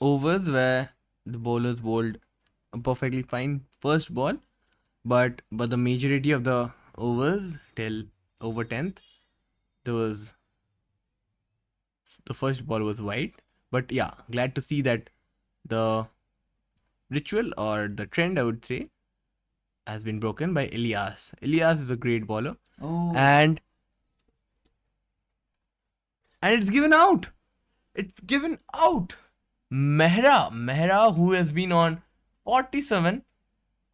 Speaker 3: overs where the bowlers bowled a perfectly fine first ball, but the majority of the overs till over 10th, there was the first ball was wide. But yeah, glad to see that the ritual or the trend, I would say, has been broken by Elias. Elias is a great bowler,
Speaker 1: oh,
Speaker 3: and it's given out. It's given out. Mehra, who has been on 47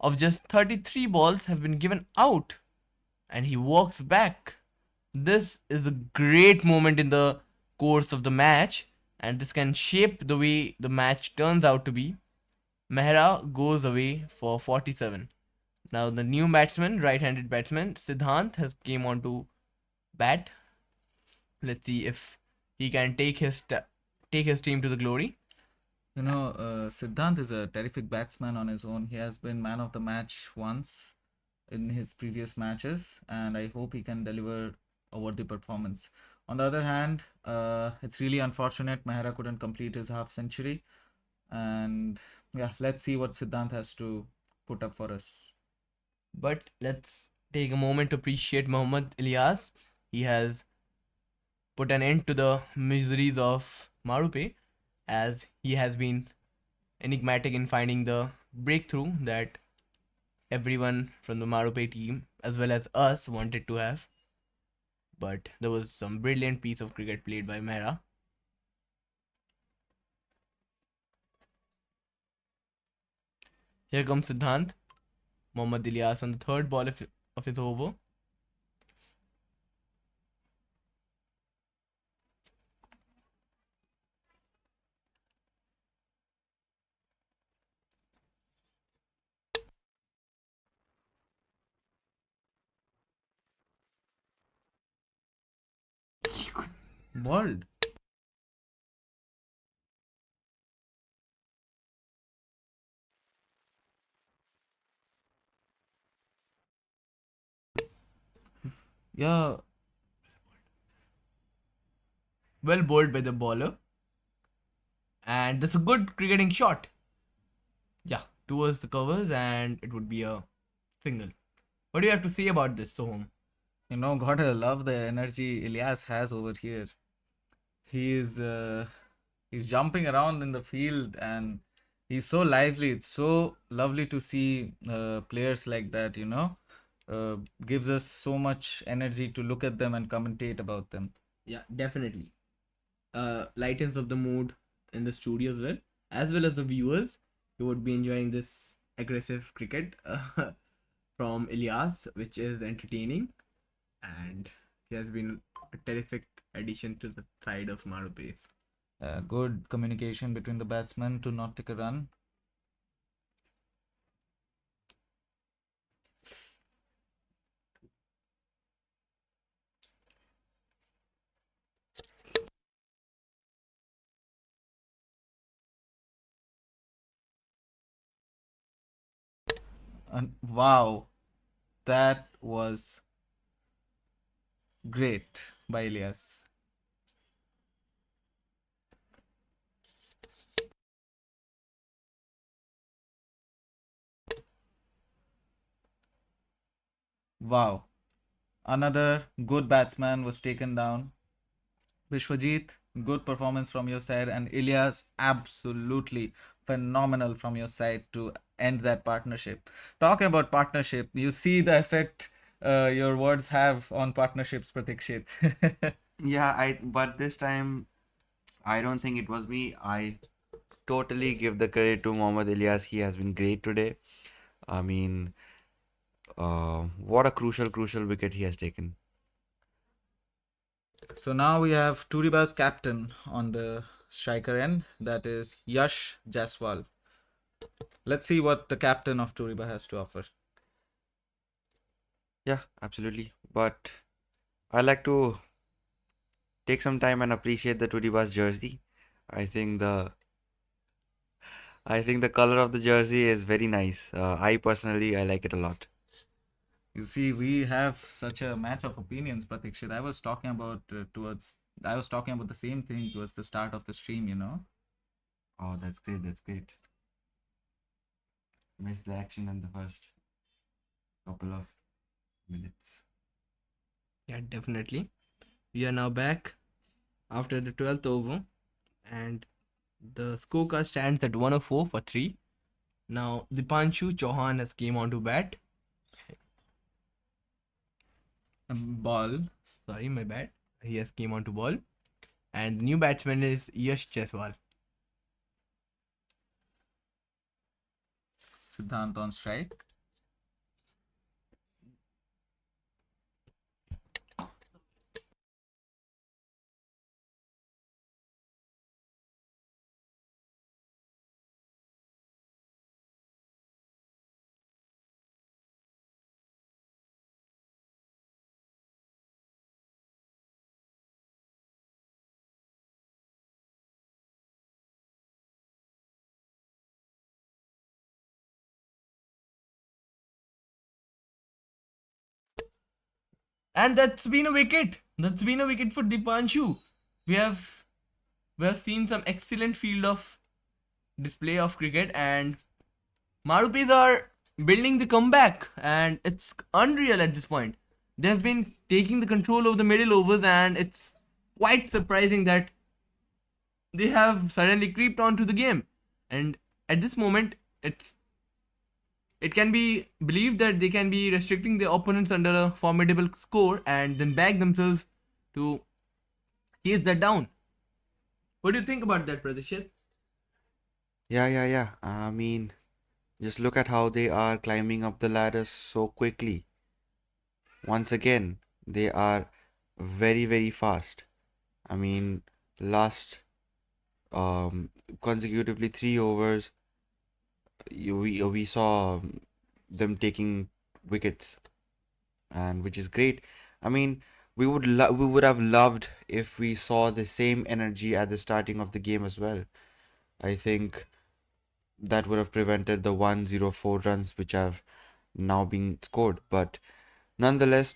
Speaker 3: of just 33 balls, have been given out, and he walks back. This is a great moment in the course of the match, and this can shape the way the match turns out to be. Mehra goes away for 47. Now the new batsman, right-handed batsman Siddhant, has came on to bat. Let's see if he can take his team to the glory.
Speaker 1: Siddhant is a terrific batsman on his own. He has been man of the match once in his previous matches, and I hope he can deliver a worthy performance. On the other hand, it's really unfortunate Mehra couldn't complete his half century, and yeah, let's see what Siddhant has to put up for us.
Speaker 3: But let's take a moment to appreciate Mohammad Ilyas. He has put an end to the miseries of Marupe, as he has been enigmatic in finding the breakthrough that everyone from the Marupe team, as well as us, wanted to have. But there was some brilliant piece of cricket played by Mehra. Here comes Siddhant. Mohammad Ilyas on the third ball of his over.
Speaker 1: Bald. Yeah,
Speaker 3: Well bowled by the bowler. And that's a good cricketing shot. Yeah, towards the covers, and it would be a single. What do you have to say about this, Soham?
Speaker 1: gotta love the energy Ilyas has over here. He is he's jumping around in the field and he's so lively. It's so lovely to see players like that, gives us so much energy to look at them and commentate about them.
Speaker 3: Yeah, definitely. Lightens up the mood in the studio as well as the viewers who would be enjoying this aggressive cricket from Ilyas, which is entertaining, and he has been a terrific addition to the side of Marupes.
Speaker 1: Good communication between the batsmen to not take a run. And wow, that was great by Ilyas. Wow. Another good batsman was taken down. Vishwajit, good performance from your side, and Ilyas, absolutely phenomenal from your side to end that partnership. Talking about partnership, you see the effect your words have on partnerships, Pratikshit.
Speaker 4: Yeah, but this time I don't think it was me. I totally give the credit to Mohammad Ilyas. He has been great today. I mean, what a crucial wicket he has taken.
Speaker 1: So now we have Turiba's captain on the striker end, that is Yash Jaswal. Let's see what the captain of Turiba has to offer.
Speaker 4: Yeah, absolutely. But I like to take some time and appreciate the Turiba's jersey. I think the I think the color of the jersey is very nice. I like it a lot.
Speaker 1: You see, we have such a match of opinions, Pratikshit. I was talking about the same thing towards the start of the stream, you know.
Speaker 4: Oh, that's great. That's great. Missed the action in the first couple of minutes.
Speaker 2: Yeah, definitely. We are now back after the 12th over, and the scorecard stands at 104 for 3. Now, Dipanshu Chauhan has came on to bat. Ball. Sorry, my bad. He has came on to ball. And the new batsman is Yash Jaiswal.
Speaker 1: Siddhant on strike.
Speaker 2: And that's been a wicket. That's been a wicket for Dipanshu. We have seen some excellent field of display of cricket, and Marupes are building the comeback, and it's unreal at this point. They've been taking the control of the middle overs, and it's quite surprising that they have suddenly creeped onto the game. And at this moment, it can be believed that they can be restricting their opponents under a formidable score and then back themselves to chase that down. What do you think about that, Pradeshit?
Speaker 4: Yeah. I mean, just look at how they are climbing up the ladder so quickly. Once again, they are very fast. I mean, last consecutively 3 overs, we saw them taking wickets, and which is great. I mean, we would have loved if we saw the same energy at the starting of the game as well. I think that would have prevented the 104 runs which have now been scored. But nonetheless,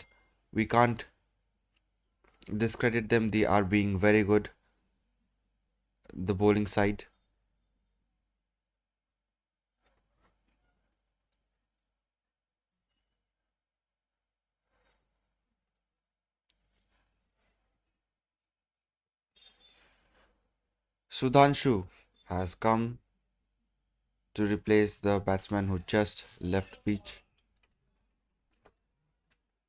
Speaker 4: we can't discredit them. They are being very good. The bowling side. Sudhanshu has come to replace the batsman who just left pitch.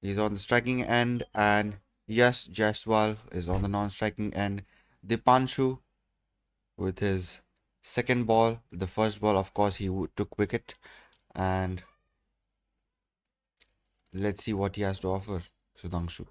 Speaker 4: He's on the striking end, and yes, Jaiswal is on the non-striking end. Dipanshu with his second ball. The first ball, of course, he took wicket, and let's see what he has to offer, Sudhanshu.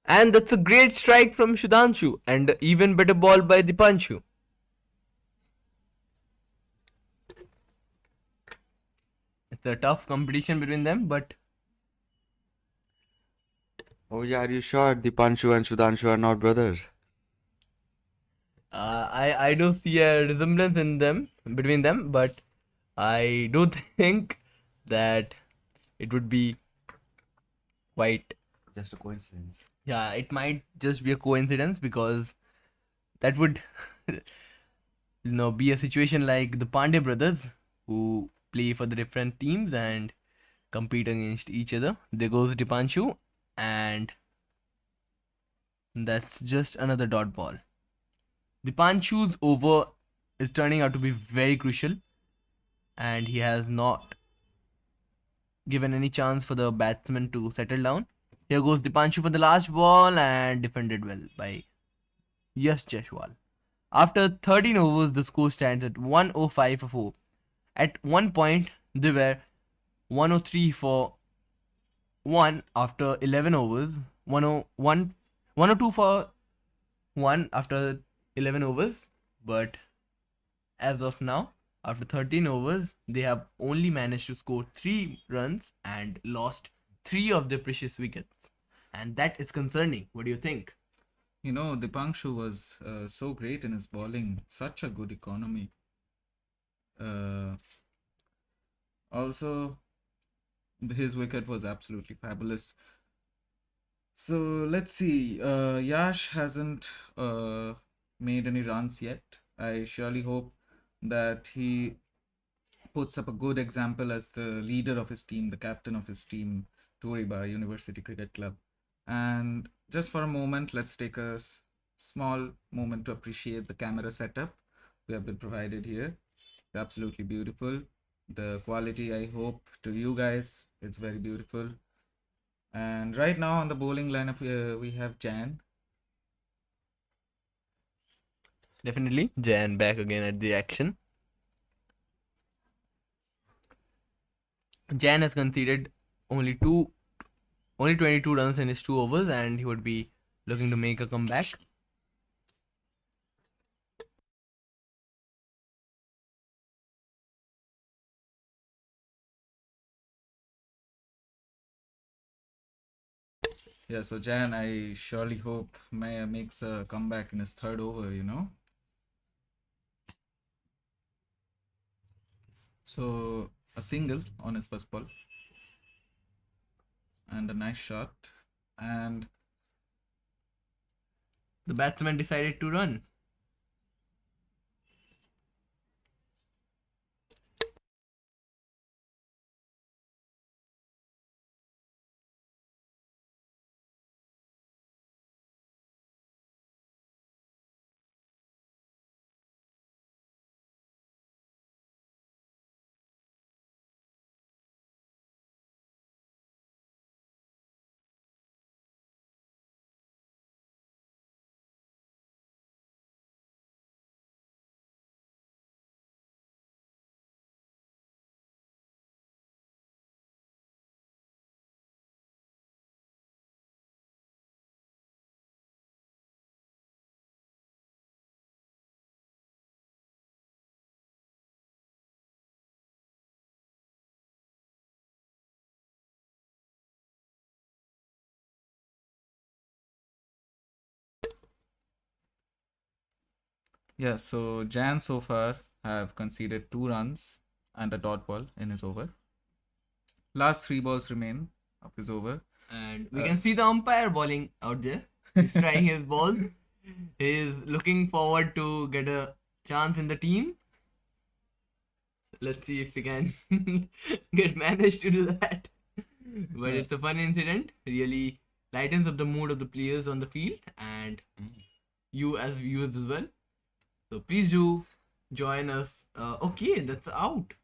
Speaker 2: And that's a great strike from Sudhanshu and even better ball by Dipanshu. It's a tough competition between them, but
Speaker 4: Oh yeah, are you sure Dipanshu and Sudhanshu are not brothers?
Speaker 2: I do see a resemblance in them between them, but I do think that it would be quite,
Speaker 4: Just a coincidence.
Speaker 2: yeah, it might just be a coincidence, because that would be a situation like the Pandey brothers, who play for the different teams and compete against each other. There goes Dipanshu, and that's just another dot ball. Dipanshu's over is turning out to be very crucial, and he has not given any chance for the batsman to settle down. Here goes Dipanshu for the last ball and defended well by Yash Jaiswal. After 13 overs, the score stands at 105 for 4. At one point, they were 103 for 1 after 11 overs, 101, 102 for 1 after 11 overs, but as of now, after 13 overs, they have only managed to score 3 runs and lost 3 of their precious wickets. And that is concerning. What do you think?
Speaker 1: You know, Dipanshu was so great in his bowling, such a good economy. Also, his wicket was absolutely fabulous. So let's see. Yash hasn't made any runs yet. I surely hope that he puts up a good example as the leader of his team, the captain of his team, Turiba University Cricket Club. And just for a moment, let's take a small moment to appreciate the camera setup we have been provided here. Absolutely beautiful. The quality, I hope, to you guys, it's very beautiful. And right now on the bowling lineup, we have Jan.
Speaker 2: Definitely. Jan back again at the action. Jan has conceded only 22 runs in his 2 overs, and he would be looking to make a comeback.
Speaker 1: Yeah, so Jan, I surely hope Maya makes a comeback in his third over, you know. So a single on his first ball and a nice shot, and
Speaker 2: The batsman decided to run.
Speaker 1: yeah, so Jan so far have conceded 2 runs and a dot ball in his over. Last 3 balls remain of his over.
Speaker 2: And we can see the umpire bowling out there. He's trying his ball. He's looking forward to get a chance in the team. Let's see if we can get managed to do that. But
Speaker 1: Yeah.
Speaker 2: it's a fun incident. Really lightens up the mood of the players on the field and you as viewers as well. So please do join us. Okay, that's out.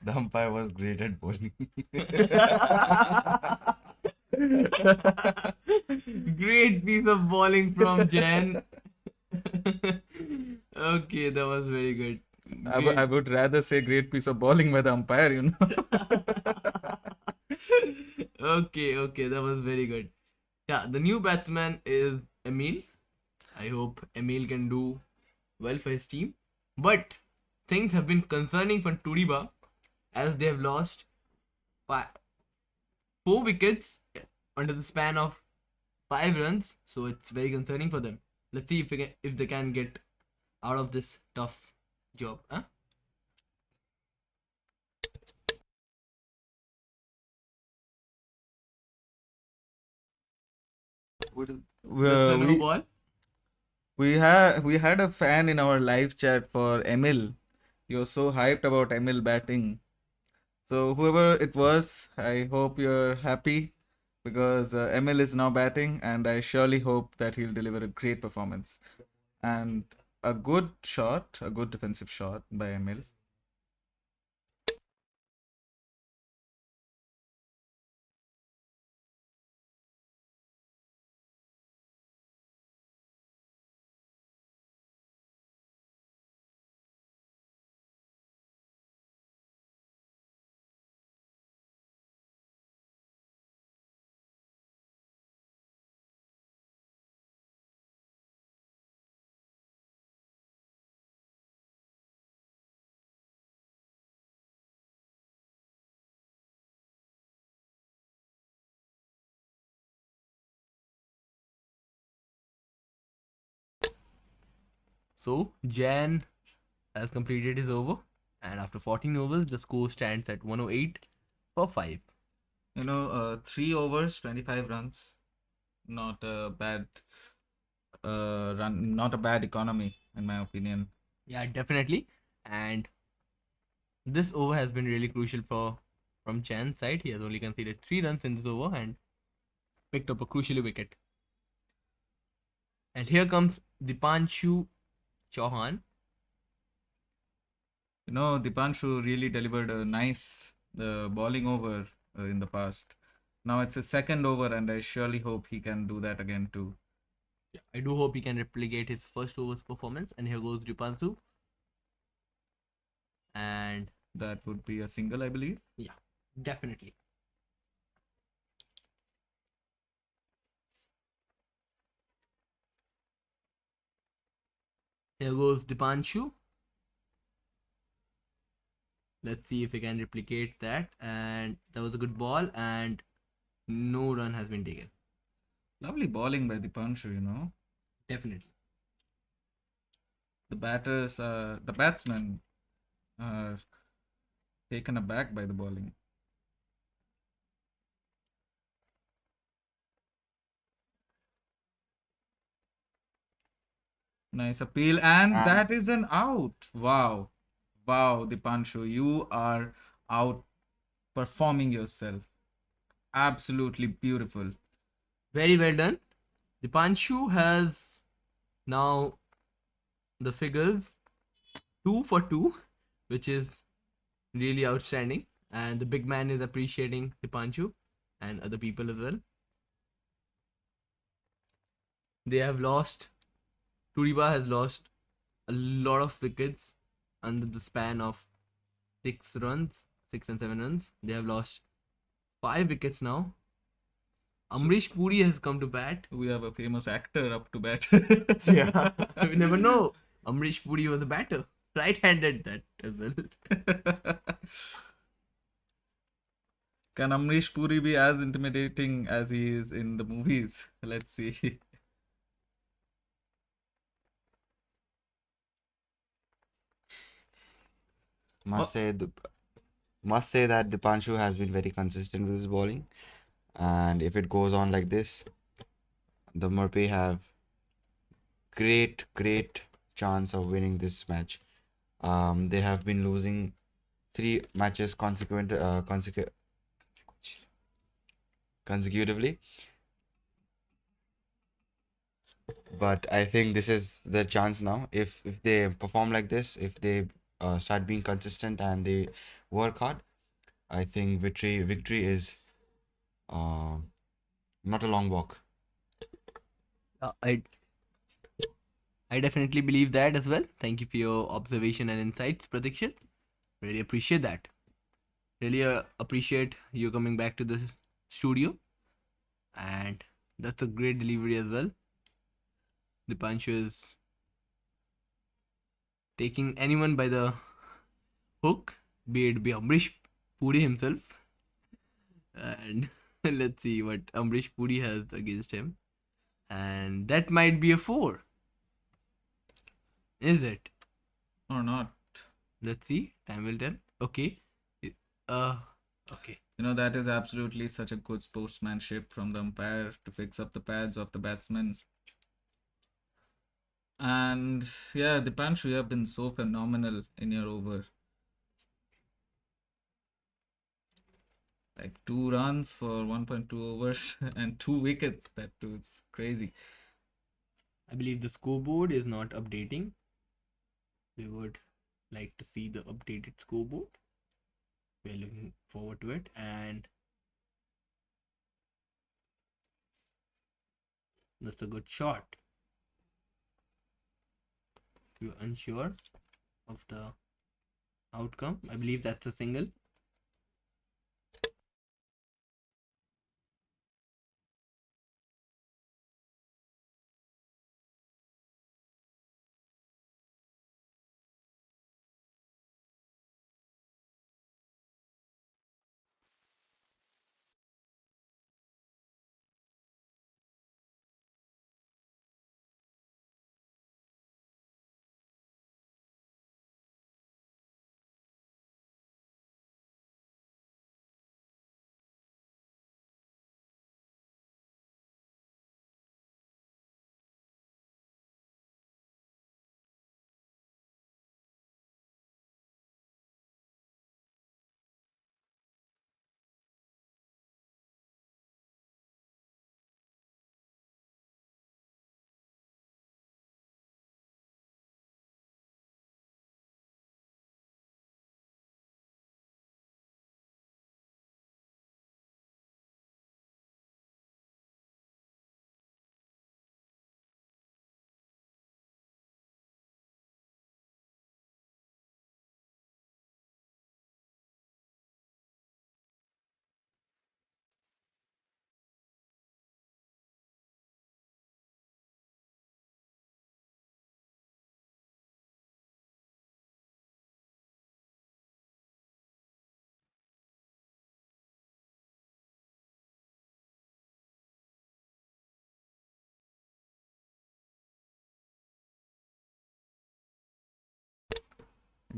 Speaker 4: The umpire was great at bowling.
Speaker 2: Great piece of bowling from Jen. Okay, that was very good.
Speaker 1: I would rather say great piece of bowling by the umpire, you know.
Speaker 2: Okay, that was very good. Yeah, the new batsman is Emil. I hope Emil can do well for his team. But things have been concerning for Turiba as they have lost 4 wickets under the span of 5 runs. So it's very concerning for them. Let's see if they can get out of this tough job. Huh? That's a no
Speaker 1: we,
Speaker 2: ball.
Speaker 1: we had a fan in our live chat for Emil. You're so hyped about Emil batting. So whoever it was, I hope you're happy because Emil is now batting, and I surely hope that he'll deliver a great performance. And a good shot, a good defensive shot by Emil.
Speaker 2: So Jan has completed his over, and after 14 overs, the score stands at 108 for 5.
Speaker 1: 3 overs, 25 runs. Not a bad run, not a bad economy, in my opinion.
Speaker 2: Yeah, definitely. And this over has been really crucial from Jan's side. He has only conceded 3 runs in this over and picked up a crucial wicket. And here comes Dipanshu Chauhan.
Speaker 1: Dipanshu really delivered a nice bowling over in the past. Now it's his second over, and I surely hope he can do that again too.
Speaker 2: Yeah, I do hope he can replicate his first over's performance. And here goes Dipanshu. And
Speaker 1: that would be a single, I believe.
Speaker 2: Yeah, definitely. Here goes Dipanshu. Let's see if he can replicate that. And that was a good ball, and no run has been taken.
Speaker 1: Lovely bowling by Dipanshu.
Speaker 2: Definitely.
Speaker 1: The batsmen are taken aback by the bowling. Nice appeal, and that is an out. Wow, Dipanshu, you are outperforming yourself. Absolutely beautiful.
Speaker 2: Very well done. Dipanshu has now the figures 2 for 2, which is really outstanding. And the big man is appreciating Dipanshu and other people as well. They have lost, Turiba has lost a lot of wickets under the span of 6 and 7 runs. They have lost 5 wickets now. Amrish Puri has come to bat.
Speaker 1: We have a famous actor up to bat.
Speaker 2: Yeah, we never know. Amrish Puri was a batter, right-handed that as well.
Speaker 1: Can Amrish Puri be as intimidating as he is in the movies? Let's see.
Speaker 4: Must say that Dipanshu has been very consistent with his bowling, and if it goes on like this, the Marupe have great chance of winning this match. They have been losing 3 matches consecutively, but I think this is their chance now. If they perform like this, if they start being consistent and they work hard, I think victory is not a long walk.
Speaker 2: I definitely believe that as well. Thank you for your observation and insights, Pratikshit. Really appreciate that. Really appreciate you coming back to the studio. And that's a great delivery as well. Dipanshu is taking anyone by the hook, be it be Amrish Puri himself. And let's see what Amrish Puri has against him. And that might be a 4. Is it?
Speaker 1: Or not?
Speaker 2: Let's see. Time will tell. Okay. Okay.
Speaker 1: That is absolutely such a good sportsmanship from the umpire to fix up the pads of the batsman. And yeah, Dipanshu, you have been so phenomenal in your over. Like 2 runs for 1.2 overs and 2 wickets. That too, it's crazy.
Speaker 2: I believe the scoreboard is not updating. we would like to see the updated scoreboard. We're looking forward to it, and that's a good shot. You're unsure of the outcome. I believe that's a single.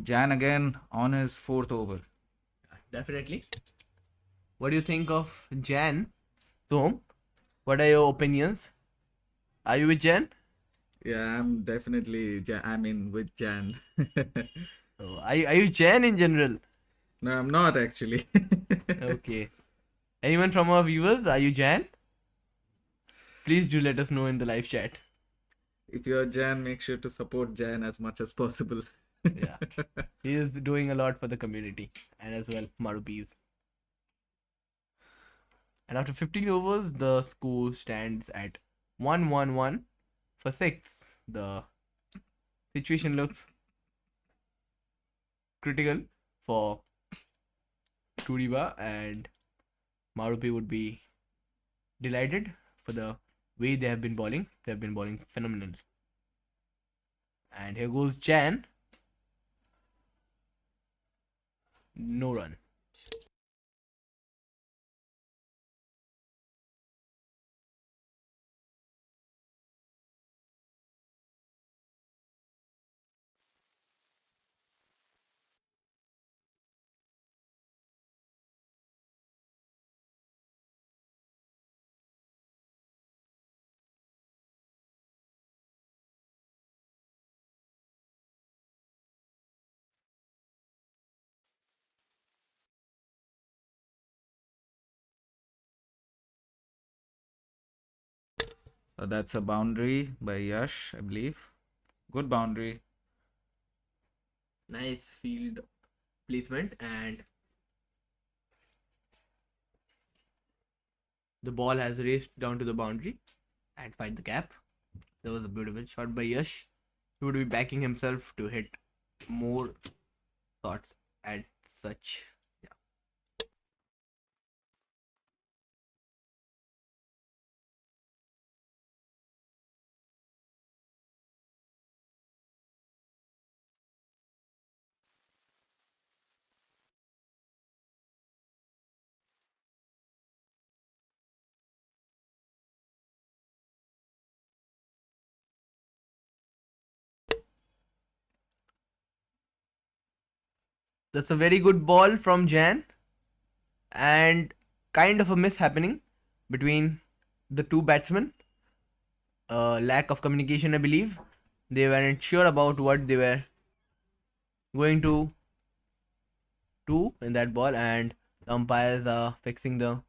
Speaker 1: Jan again on his fourth over.
Speaker 2: Definitely. What do you think of Jan? Tom, what are your opinions? Are you with Jan?
Speaker 1: Yeah, I'm definitely. I mean, with Jan.
Speaker 2: Oh, are you Jan in general?
Speaker 1: No, I'm not actually.
Speaker 2: Okay. Anyone from our viewers, are you Jan? Please do let us know in the live chat.
Speaker 1: If you're Jan, make sure to support Jan as much as possible.
Speaker 2: Yeah. He is doing a lot for the community and as well Marupes. And after 15 overs, the score stands at 1-1-1 for 6. The situation looks critical for Turiba, and Marupe would be delighted for the way they have been bowling. They have been bowling phenomenal. And here goes Jan. No run.
Speaker 1: That's a boundary by Yash, I believe. Good boundary.
Speaker 2: Nice field placement, and the ball has raced down to the boundary and find the gap. That was a beautiful shot by Yash. He would be backing himself to hit more shots at such. Yeah. That's a very good ball from Jan, and kind of a miss happening between the two batsmen. Lack of communication, I believe. They weren't sure about what they were going to do in that ball, and the umpires are fixing the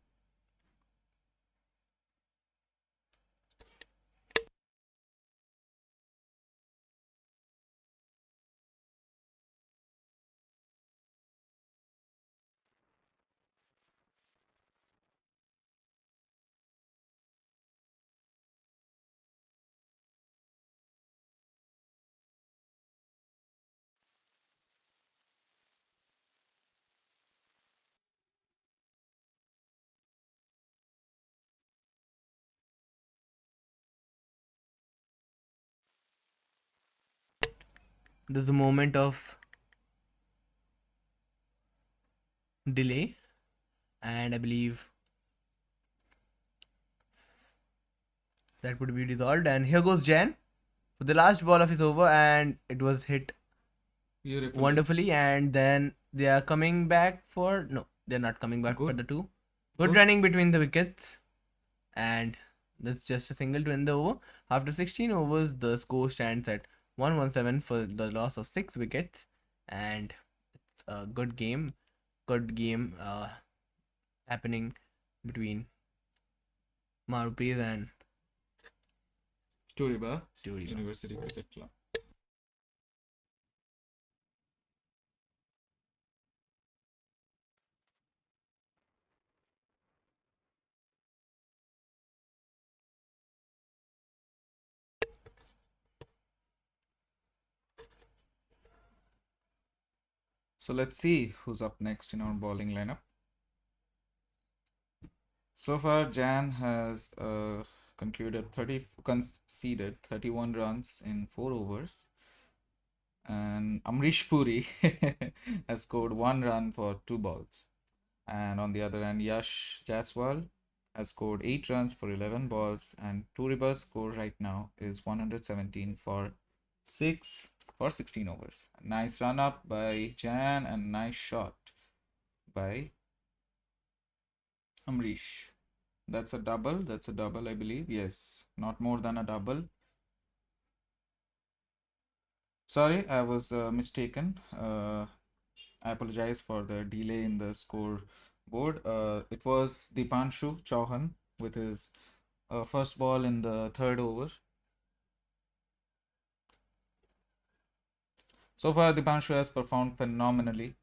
Speaker 2: there's a moment of delay, and I believe that would be resolved. And here goes Jan for the last ball of his over, and it was hit
Speaker 1: Beautifully.
Speaker 2: wonderfully. And then they are coming back for no, they're not coming back for
Speaker 1: Good.
Speaker 2: the two. Good
Speaker 1: Good.
Speaker 2: running between the wickets, and that's just a single to end the over. After 16 overs, the score stands at 117 for the loss of 6 wickets, and it's a good game. Good game happening between Marupes and
Speaker 1: Turiba
Speaker 2: Turiba.
Speaker 1: University Cricket Club. So let's see who's up next in our bowling lineup. So far, Jan has conceded 31 runs in 4 overs, and Amrish Puri has scored 1 run for 2 balls. And on the other hand, Yash Jaswal has scored 8 runs for 11 balls, and Turiba's score right now is 117 for 16 overs. A nice run up by Jan and nice shot by Amrish. That's a double. That's a double, I believe. Yes, not more than a double. Sorry, I was mistaken. I apologize for the delay in the score board. It was Dipanshu Chauhan with his first ball in the 3rd over. So far, Dipanshu has performed phenomenally,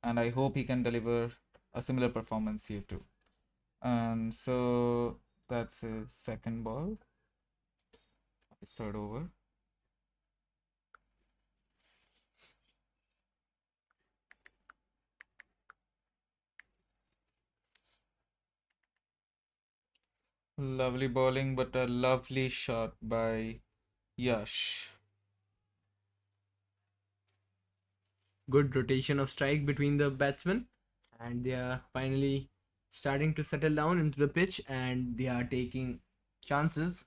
Speaker 1: and I hope he can deliver a similar performance here too. And so that's his second ball, his 3rd over. Lovely bowling, but a lovely shot by Yash.
Speaker 2: Good rotation of strike between the batsmen, and they are finally starting to settle down into the pitch, and they are taking chances.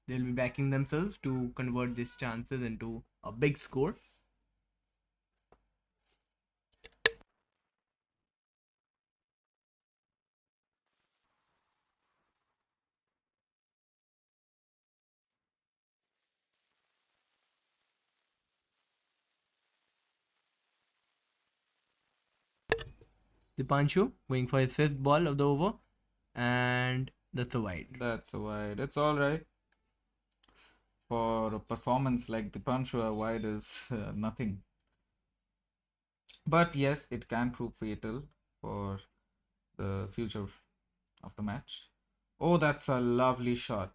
Speaker 2: They'll be backing themselves to convert these chances into a big score. Dipanshu going for his 5th ball of the over, and that's a wide.
Speaker 1: That's a wide. It's all right. For a performance like Dipanshu, a wide is nothing. But yes, it can prove fatal for the future of the match. Oh, that's a lovely shot.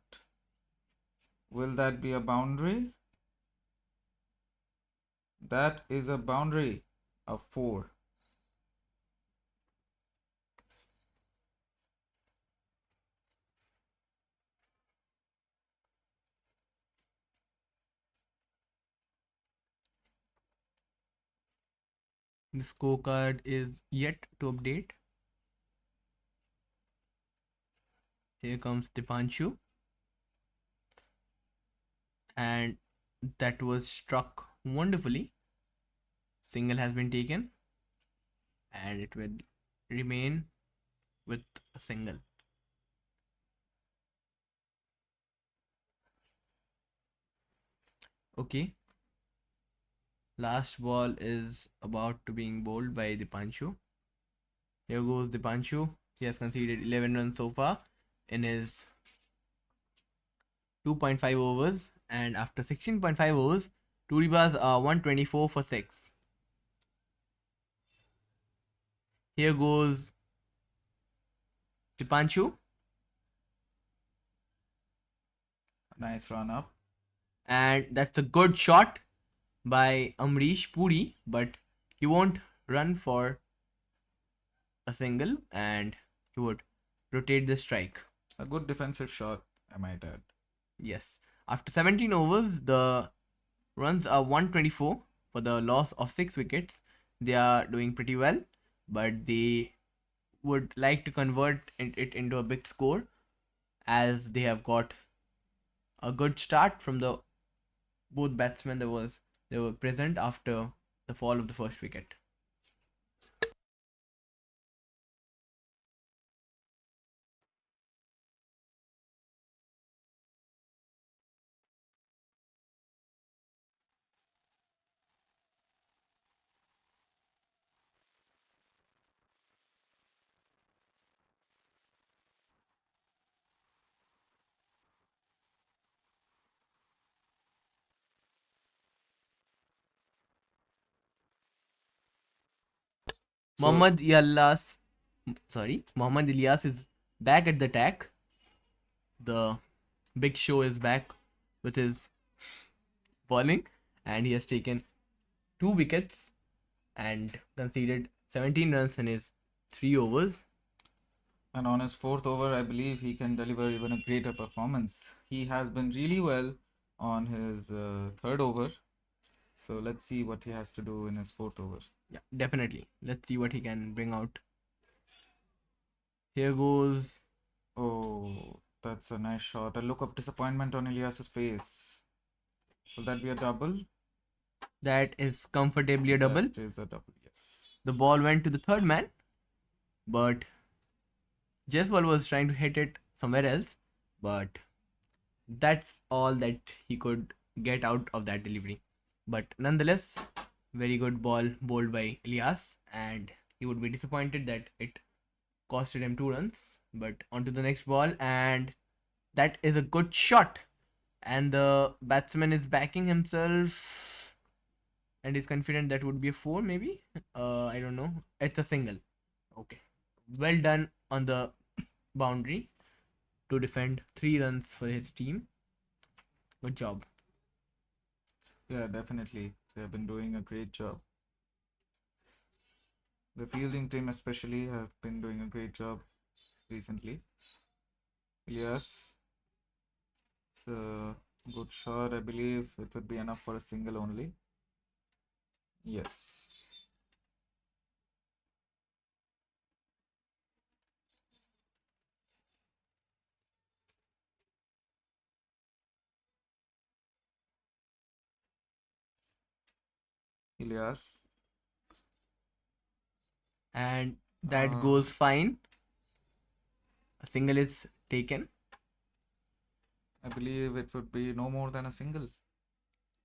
Speaker 1: Will that be a boundary? That is a boundary of 4.
Speaker 2: The scorecard is yet to update. Here comes Dipanshu, and that was struck wonderfully. Single has been taken, and it will remain with a single. Okay. Last ball is about to being bowled by Dipanshu. Here goes Dipanshu. He has conceded 11 runs so far in his 2.5 overs, and after 16.5 overs, Turiba's 124 for 6. Here goes Dipanshu,
Speaker 1: Nice run up.
Speaker 2: and that's a good shot by Amrish Puri, but he won't run for a single, and he would rotate the strike.
Speaker 1: A good defensive shot, I might add.
Speaker 2: Yes. After 17 overs, the runs are 124
Speaker 3: for the loss of 6 wickets. They are doing pretty well, but they would like to convert it into a big score, as they have got a good start from the both batsmen they were present after the fall of the first wicket.
Speaker 1: So,
Speaker 3: Mohammad Ilyas is back at the attack. The big show is back with his bowling, and he has taken 2 wickets and conceded 17 runs in his 3 overs.
Speaker 1: and on his fourth over, I believe he can deliver even a greater performance. He has been really well on his third over. So let's see what he has to do in his fourth over.
Speaker 3: Yeah, definitely. Let's see what he can bring out. Here goes.
Speaker 1: Oh, that's a nice shot. A look of disappointment on Ilyas's face. Will that be a double?
Speaker 3: That is comfortably a double.
Speaker 1: That is a double, yes.
Speaker 3: The ball went to the third man, but Jaiswal was trying to hit it somewhere else, but that's all that he could get out of that delivery. But nonetheless, very good ball bowled by Ilyas, and he would be disappointed that it costed him 2 runs. But on to the next ball, and that is a good shot. And the batsman is backing himself and is confident that would be a 4, maybe. I don't know. It's a single. Okay. Well done on the boundary to defend 3 runs for his team. Good job.
Speaker 1: Yeah, definitely. They have been doing a great job. The fielding team especially have been doing a great job recently. Yes, it's a good shot. I believe it would be enough for a single only. Yes. Ilyas.
Speaker 3: And that
Speaker 1: Uh,
Speaker 3: goes fine. A single is taken.
Speaker 1: I believe it would be no more than a single.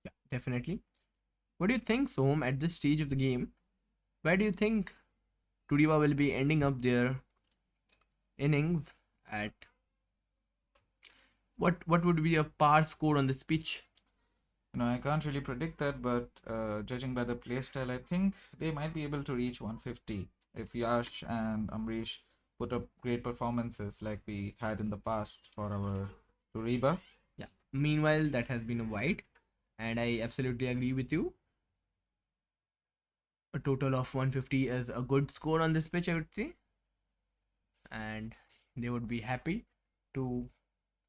Speaker 3: Yeah, definitely. What do you think, Som, at this stage of the game? Where do you think Turiba will be ending up their innings at? What would be a par score on this pitch?
Speaker 1: I can't really predict that, but judging by the play style, I think they might be able to reach 150 if Yash and Amrish put up great performances like we had in the past for our Turiba.
Speaker 3: Yeah. Meanwhile, that has been a wide, and I absolutely agree with you. A total of 150 is a good score on this pitch, I would say, and they would be happy to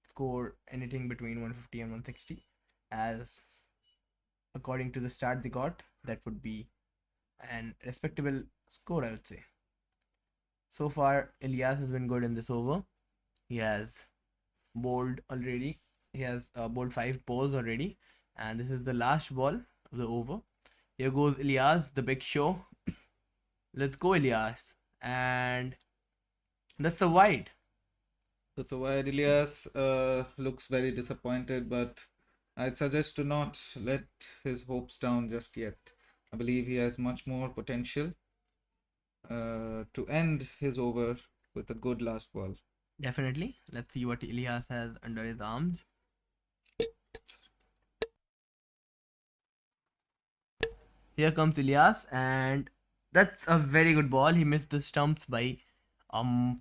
Speaker 3: score anything between 150 and 160, as according to the start they got, that would be an respectable score, I would say. So far, Ilyas has been good in this over. He has bowled already. He has bowled 5 balls already, and this is the last ball of the over. Here goes Ilyas, the big show. Let's go, Ilyas. And that's a wide.
Speaker 1: That's why Ilyas looks very disappointed, but I'd suggest to not let his hopes down just yet. I believe he has much more potential to end his over with a good last ball.
Speaker 3: Definitely. Let's see what Ilyas has under his arms. Here comes Ilyas, and that's a very good ball. He missed the stumps by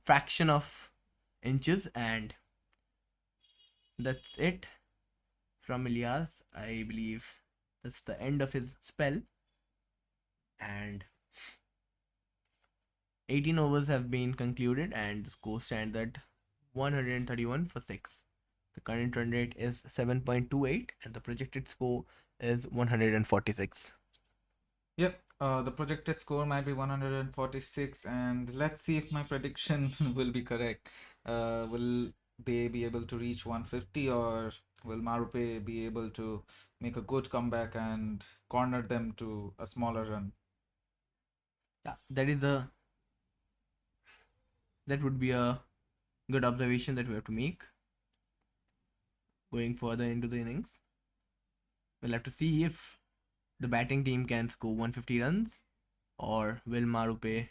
Speaker 3: fraction of inches, and that's it from Ilyas. I believe that's the end of his spell, and 18 overs have been concluded, and the score stands at 131 for 6. The current run rate is 7.28, and the projected score is 146.
Speaker 1: Yep, the projected score might be 146, and let's see if my prediction will be correct. Will they be able to reach 150, or will Marupe be able to make a good comeback and corner them to a smaller run?
Speaker 3: Yeah, that would be a good observation that we have to make going further into the innings. We'll have to see if the batting team can score 150 runs, or will Marupe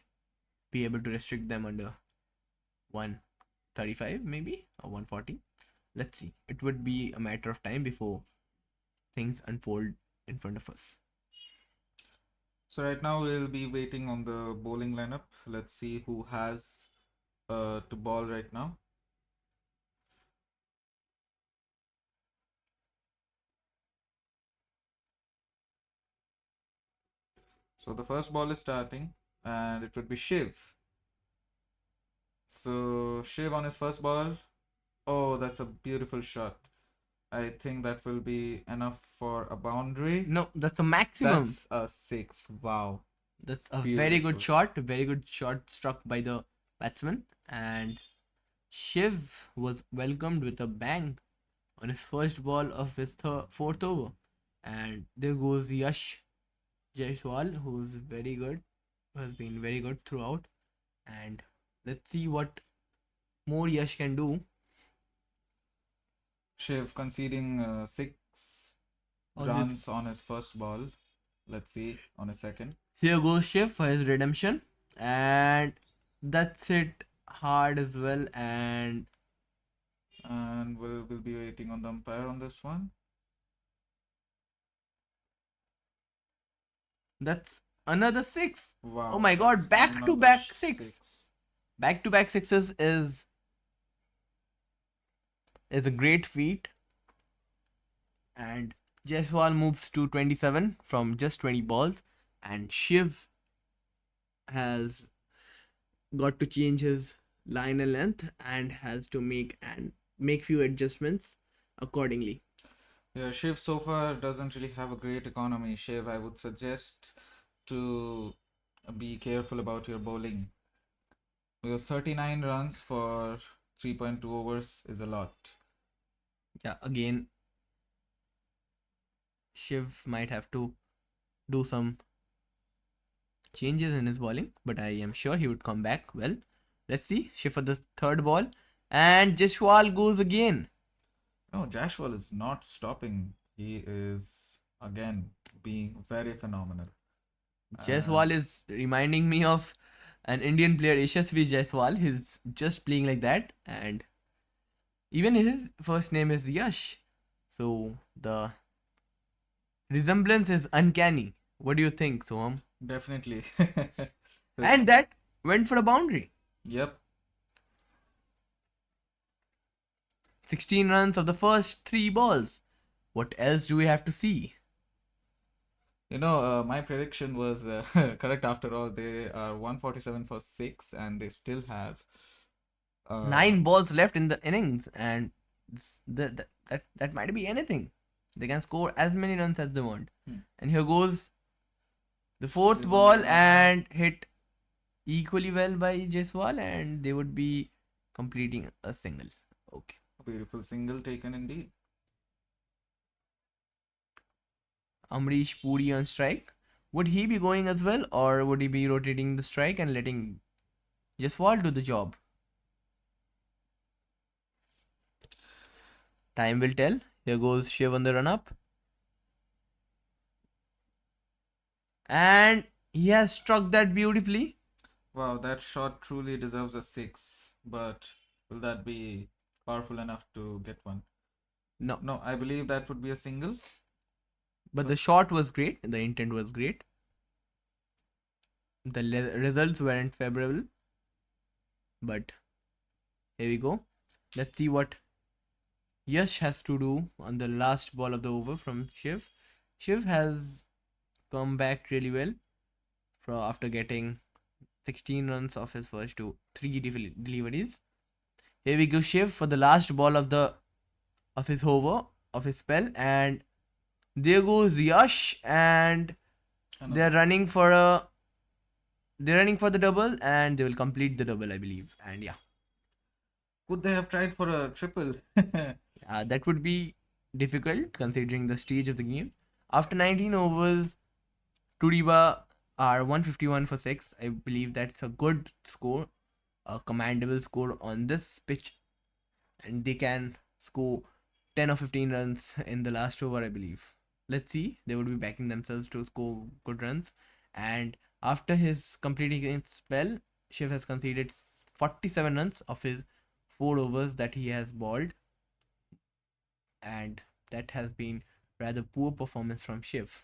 Speaker 3: be able to restrict them under 135 maybe, or 140. Let's see. It would be a matter of time before things unfold in front of us.
Speaker 1: So right now we'll be waiting on the bowling lineup. Let's see who has to ball right now. So the first ball is starting, and it would be Shiv. So Shiv on his first ball. Oh, that's a beautiful shot. I think that will be enough for a boundary.
Speaker 3: No, that's a maximum.
Speaker 1: That's a six. Wow.
Speaker 3: That's a
Speaker 1: Beautiful.
Speaker 3: very good shot struck by the batsman. And Shiv was welcomed with a bang on his first ball of his fourth over. And there goes Yash Jaiswal, who's very good, who has been very good throughout. And let's see what more Yash can do.
Speaker 1: Shiv conceding six
Speaker 3: On
Speaker 1: runs on his first ball. Let's see on his second.
Speaker 3: Here goes Shiv for his redemption. And that's it hard as well. And
Speaker 1: we'll be waiting on the umpire on this one.
Speaker 3: that's another six.
Speaker 1: Wow.
Speaker 3: Oh my god,
Speaker 1: that's
Speaker 3: back to
Speaker 1: another
Speaker 3: back six. Back to back sixes is a great feat. And Jaiswal moves to 27 from just 20 balls. And Shiv has got to change his line and length and has to make few adjustments accordingly.
Speaker 1: Yeah, Shiv so far doesn't really have a great economy. Shiv, I would suggest to be careful about your bowling, because 39 runs for 3.2 overs is a lot.
Speaker 3: Yeah, again, Shiv might have to do some changes in his bowling, but I am sure he would come back well. Let's see. Shiv for the third ball, and Jaiswal goes again.
Speaker 1: No, Jashwal is not stopping. He is again being very phenomenal.
Speaker 3: Jaiswal is reminding me of an Indian player, Yashasvi Jaiswal. He's just playing like that, and even his first name is Yash. So the resemblance is uncanny. What do you think, Soham?
Speaker 1: Definitely.
Speaker 3: And that went for a boundary.
Speaker 1: Yep.
Speaker 3: 16 runs of the first 3 balls. What else do we have to see?
Speaker 1: You know, my prediction was correct after all. They are 147 for 6, and they still have
Speaker 3: 9 balls left in the innings, and that might be anything. They can score as many runs as they want. And here goes the fourth
Speaker 1: Shiv on
Speaker 3: ball,
Speaker 1: the run.
Speaker 3: and hit equally well by Jaiswal, and they would be completing a single. Okay.
Speaker 1: A beautiful single taken indeed.
Speaker 3: Amrish Puri on strike. Would he be going as well, or would he be rotating the strike and letting Jaiswal do the job? Time will tell. Here goes Shiv on the run up. And he has struck that beautifully.
Speaker 1: Wow, that shot truly deserves a 6, but will that be powerful enough to get one?
Speaker 3: No.
Speaker 1: No, I believe that would be a single.
Speaker 3: But the shot was great. The intent was great. The results weren't favorable. But here we go. Let's see what Yash has to do on the last ball of the over from Shiv. Shiv has come back really well after getting 16 runs off his first 3 deliveries. Here we go, Shiv for the last ball of his over, of his spell, and there goes Yash, and They're running for a. They're running for the double, and they will complete the double, I believe. And yeah,
Speaker 1: Could they have tried for a triple?
Speaker 3: that would be difficult considering the stage of the game. After 19 overs, Turiba are 151 for 6. I believe that's a good score, a commendable score on this pitch, and they can score 10 or 15 runs in the last over, I believe. Let's see, they would be backing themselves to score good runs. And after his completing his spell, Shiv has conceded 47 runs of his 4 overs that he has bowled, and that has been rather poor performance from Shiv.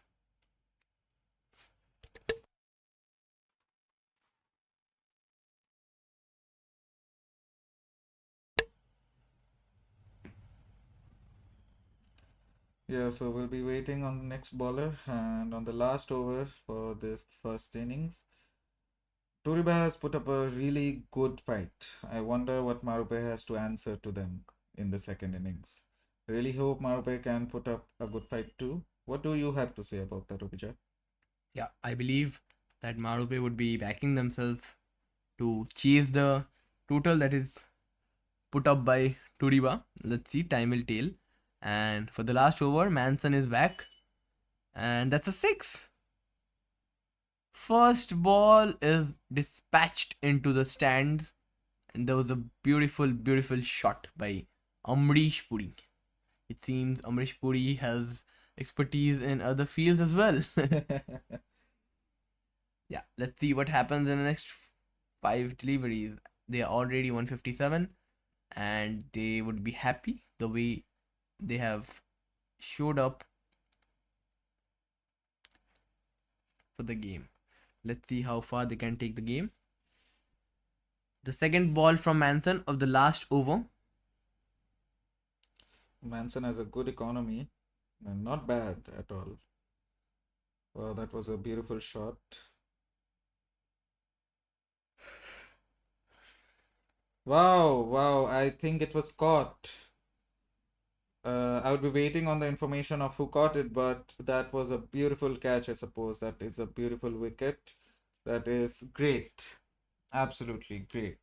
Speaker 1: Yeah, so we'll be waiting on the next bowler, and on the last over for this first innings, Turiba has put up a really good fight. I wonder what Marupe has to answer to them in the second innings. Really hope Marupe can put up a good fight too. What do you have to say about that, Obija?
Speaker 3: Yeah, I believe that Marupe would be backing themselves to chase the total that is put up by Turiba. Let's see, time will tell. And for the last over, Manson is back, and that's a 6. First ball is dispatched into the stands, and there was a beautiful, beautiful shot by Amrish Puri. It seems Amrish Puri has expertise in other fields as well. Yeah, let's see what happens in the next 5 deliveries. They are already 157, and they would be happy the way they have showed up for the game. Let's see how far they can take the game. The second ball from Manson of the last over.
Speaker 1: Manson has a good economy, and not bad at all. Wow, that was a beautiful shot. Wow, wow, I think it was caught. I would be waiting on the information of who caught it, but that was a beautiful catch, I suppose. That is a beautiful wicket. That is great. Absolutely great.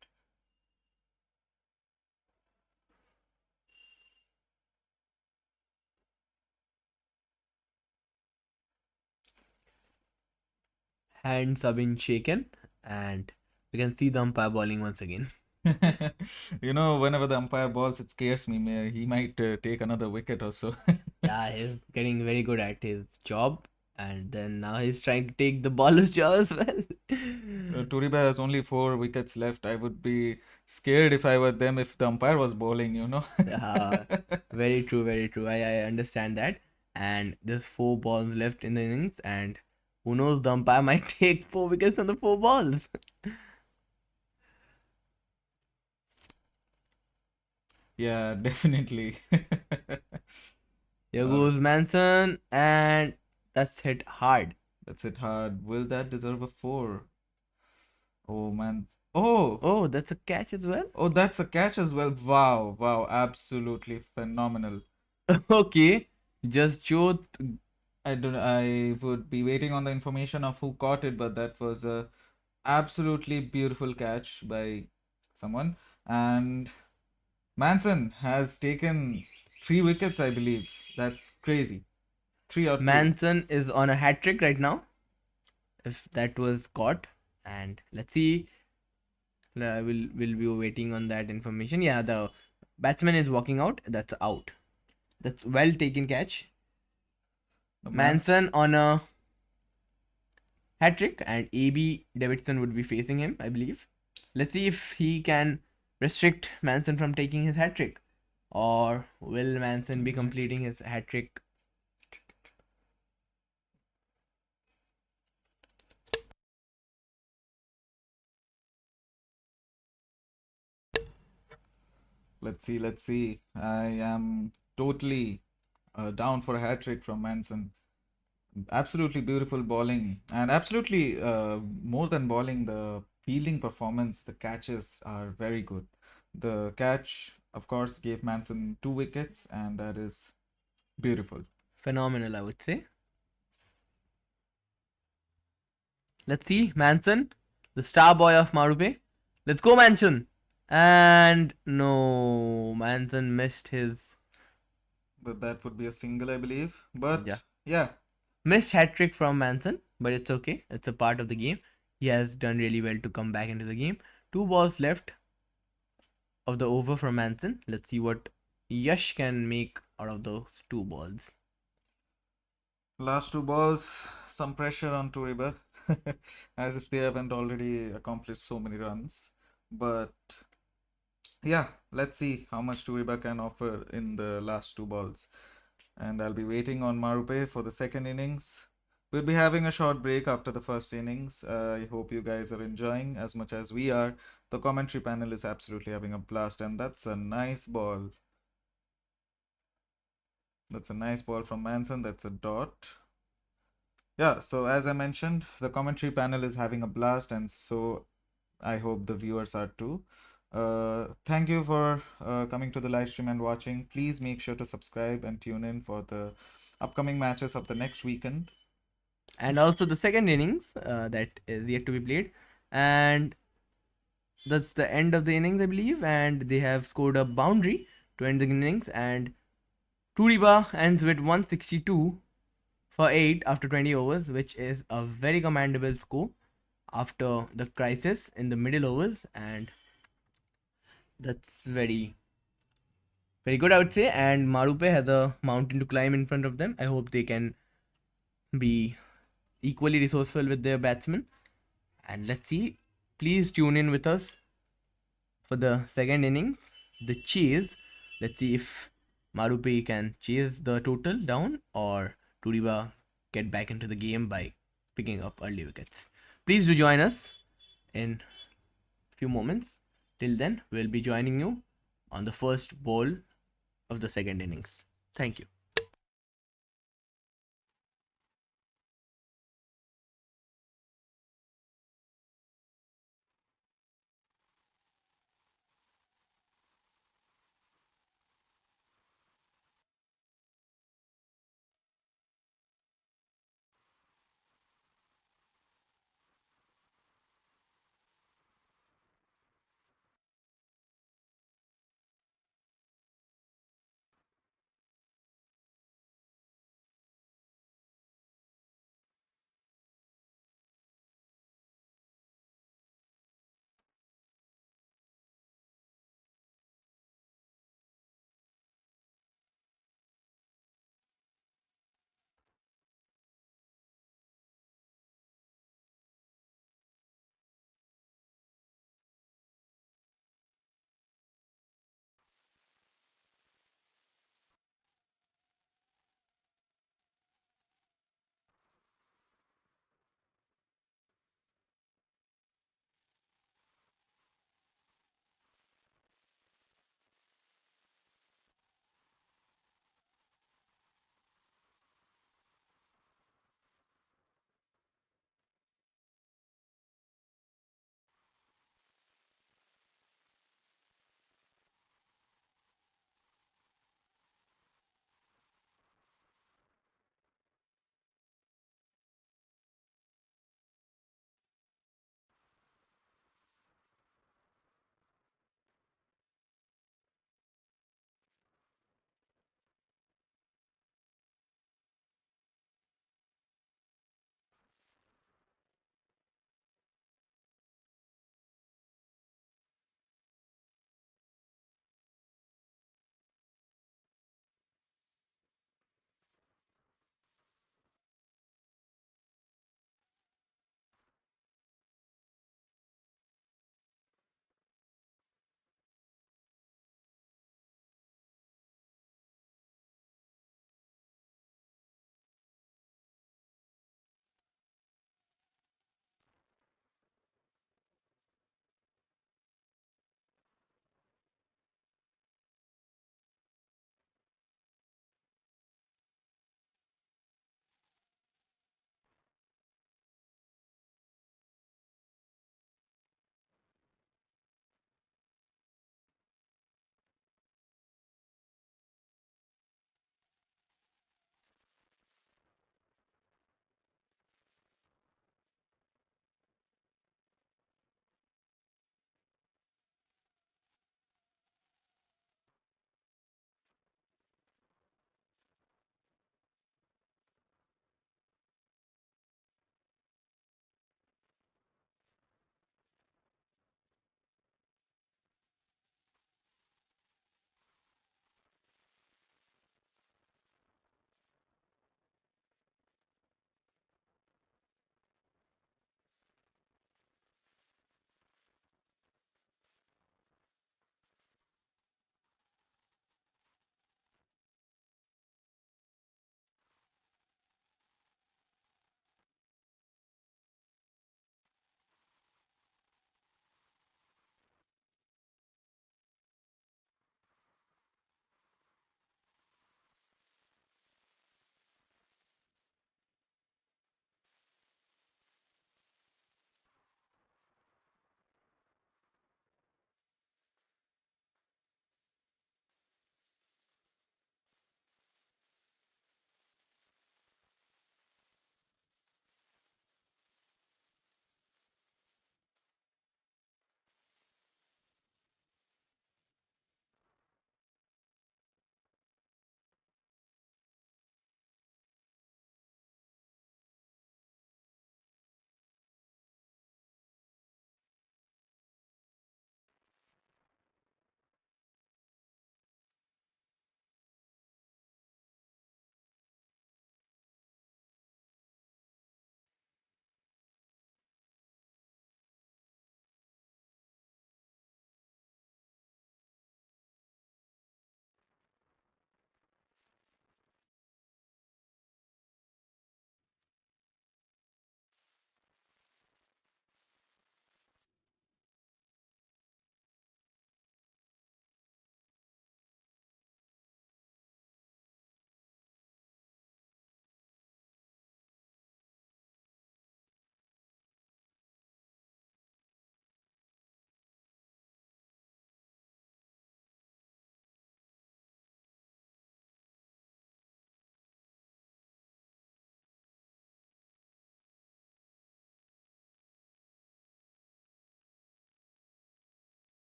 Speaker 3: Hands have been shaken, and we can see the umpire bowling once again.
Speaker 1: You know, whenever the umpire balls, it scares me. He might take another wicket or so.
Speaker 3: Yeah, he's getting very good at his job, and then now he's trying to take the bowler's job as well.
Speaker 1: Turiba has only 4 wickets left. I would be scared if I were them if the umpire was bowling, you know.
Speaker 3: Yeah, very true, very true. I understand that. And there's 4 balls left in the innings, and who knows, the umpire might take 4 wickets on the 4 balls.
Speaker 1: Yeah, definitely.
Speaker 3: Here
Speaker 1: Uh,
Speaker 3: goes Manson, and that's hit hard.
Speaker 1: that's it hard. Will that deserve a 4? Oh man. Oh,
Speaker 3: Oh, that's a catch as well.
Speaker 1: oh, that's a catch as well. Wow, wow, absolutely phenomenal.
Speaker 3: Okay, just Jot.
Speaker 1: I would be waiting on the information of who caught it, but that was a absolutely beautiful catch by someone. And Manson has taken 3 wickets, I believe. That's crazy. 3 or 2.
Speaker 3: Manson is on a hat trick right now. If that was caught, and let's see. We'll be waiting on that information. Yeah, the batsman is walking out. That's out. That's well taken catch.
Speaker 1: The
Speaker 3: Manson on a hat trick, and AB Davidson would be facing him, I believe. Let's see if he can restrict Manson from taking his hat trick, or will Manson be completing his hat trick?
Speaker 1: Let's see, let's see. I am totally down for a hat trick from Manson. Absolutely beautiful bowling, and absolutely more than bowling, the fielding performance, the catches are very good. The catch, of course, gave Manson 2 wickets, and that is beautiful.
Speaker 3: Phenomenal, I would say.
Speaker 2: Let's see. Manson, the star boy of Marupe. Let's go, Manson. And no, Manson missed his
Speaker 1: But that would be a single, I believe. But
Speaker 2: Yeah.
Speaker 1: yeah,
Speaker 2: missed hat trick from Manson, but it's okay. It's a part of the game. He has done really well to come back into the game. 2 balls left of the over from Manson. Let's see what Yash can make out of those 2 balls.
Speaker 1: last 2 balls, some pressure on Turiba, as if they haven't already accomplished so many runs. But yeah, let's see how much Turiba can offer in the last 2 balls. And I'll be waiting on Marupe for the second innings. We'll be having a short break after the first innings. I hope you guys are enjoying as much as we are. The commentary panel is absolutely having a blast, and that's a nice ball. That's a nice ball from Manson. That's a dot. Yeah, so as I mentioned, the commentary panel is having a blast, and so I hope the viewers are too. Thank you for coming to the live stream and watching. Please make sure to subscribe and tune in for the upcoming matches of the next weekend.
Speaker 2: And also the second innings that is yet to be played. And that's the end of the innings, I believe. And they have scored a boundary to end the innings. And Turiba ends with 162 for 8 after 20 overs, which is a very commendable score after the crisis in the middle overs. And that's very good, I would say. And Marupe has a mountain to climb in front of them. I hope they can be equally resourceful with their batsmen. And let's see. Please tune in with us for the second innings, the chase. Let's see if Marupe can chase the total down or Turiba get back into the game by picking up early wickets. Please do join us in a few moments. Till then, we'll be joining you on the first ball of the second innings. Thank you.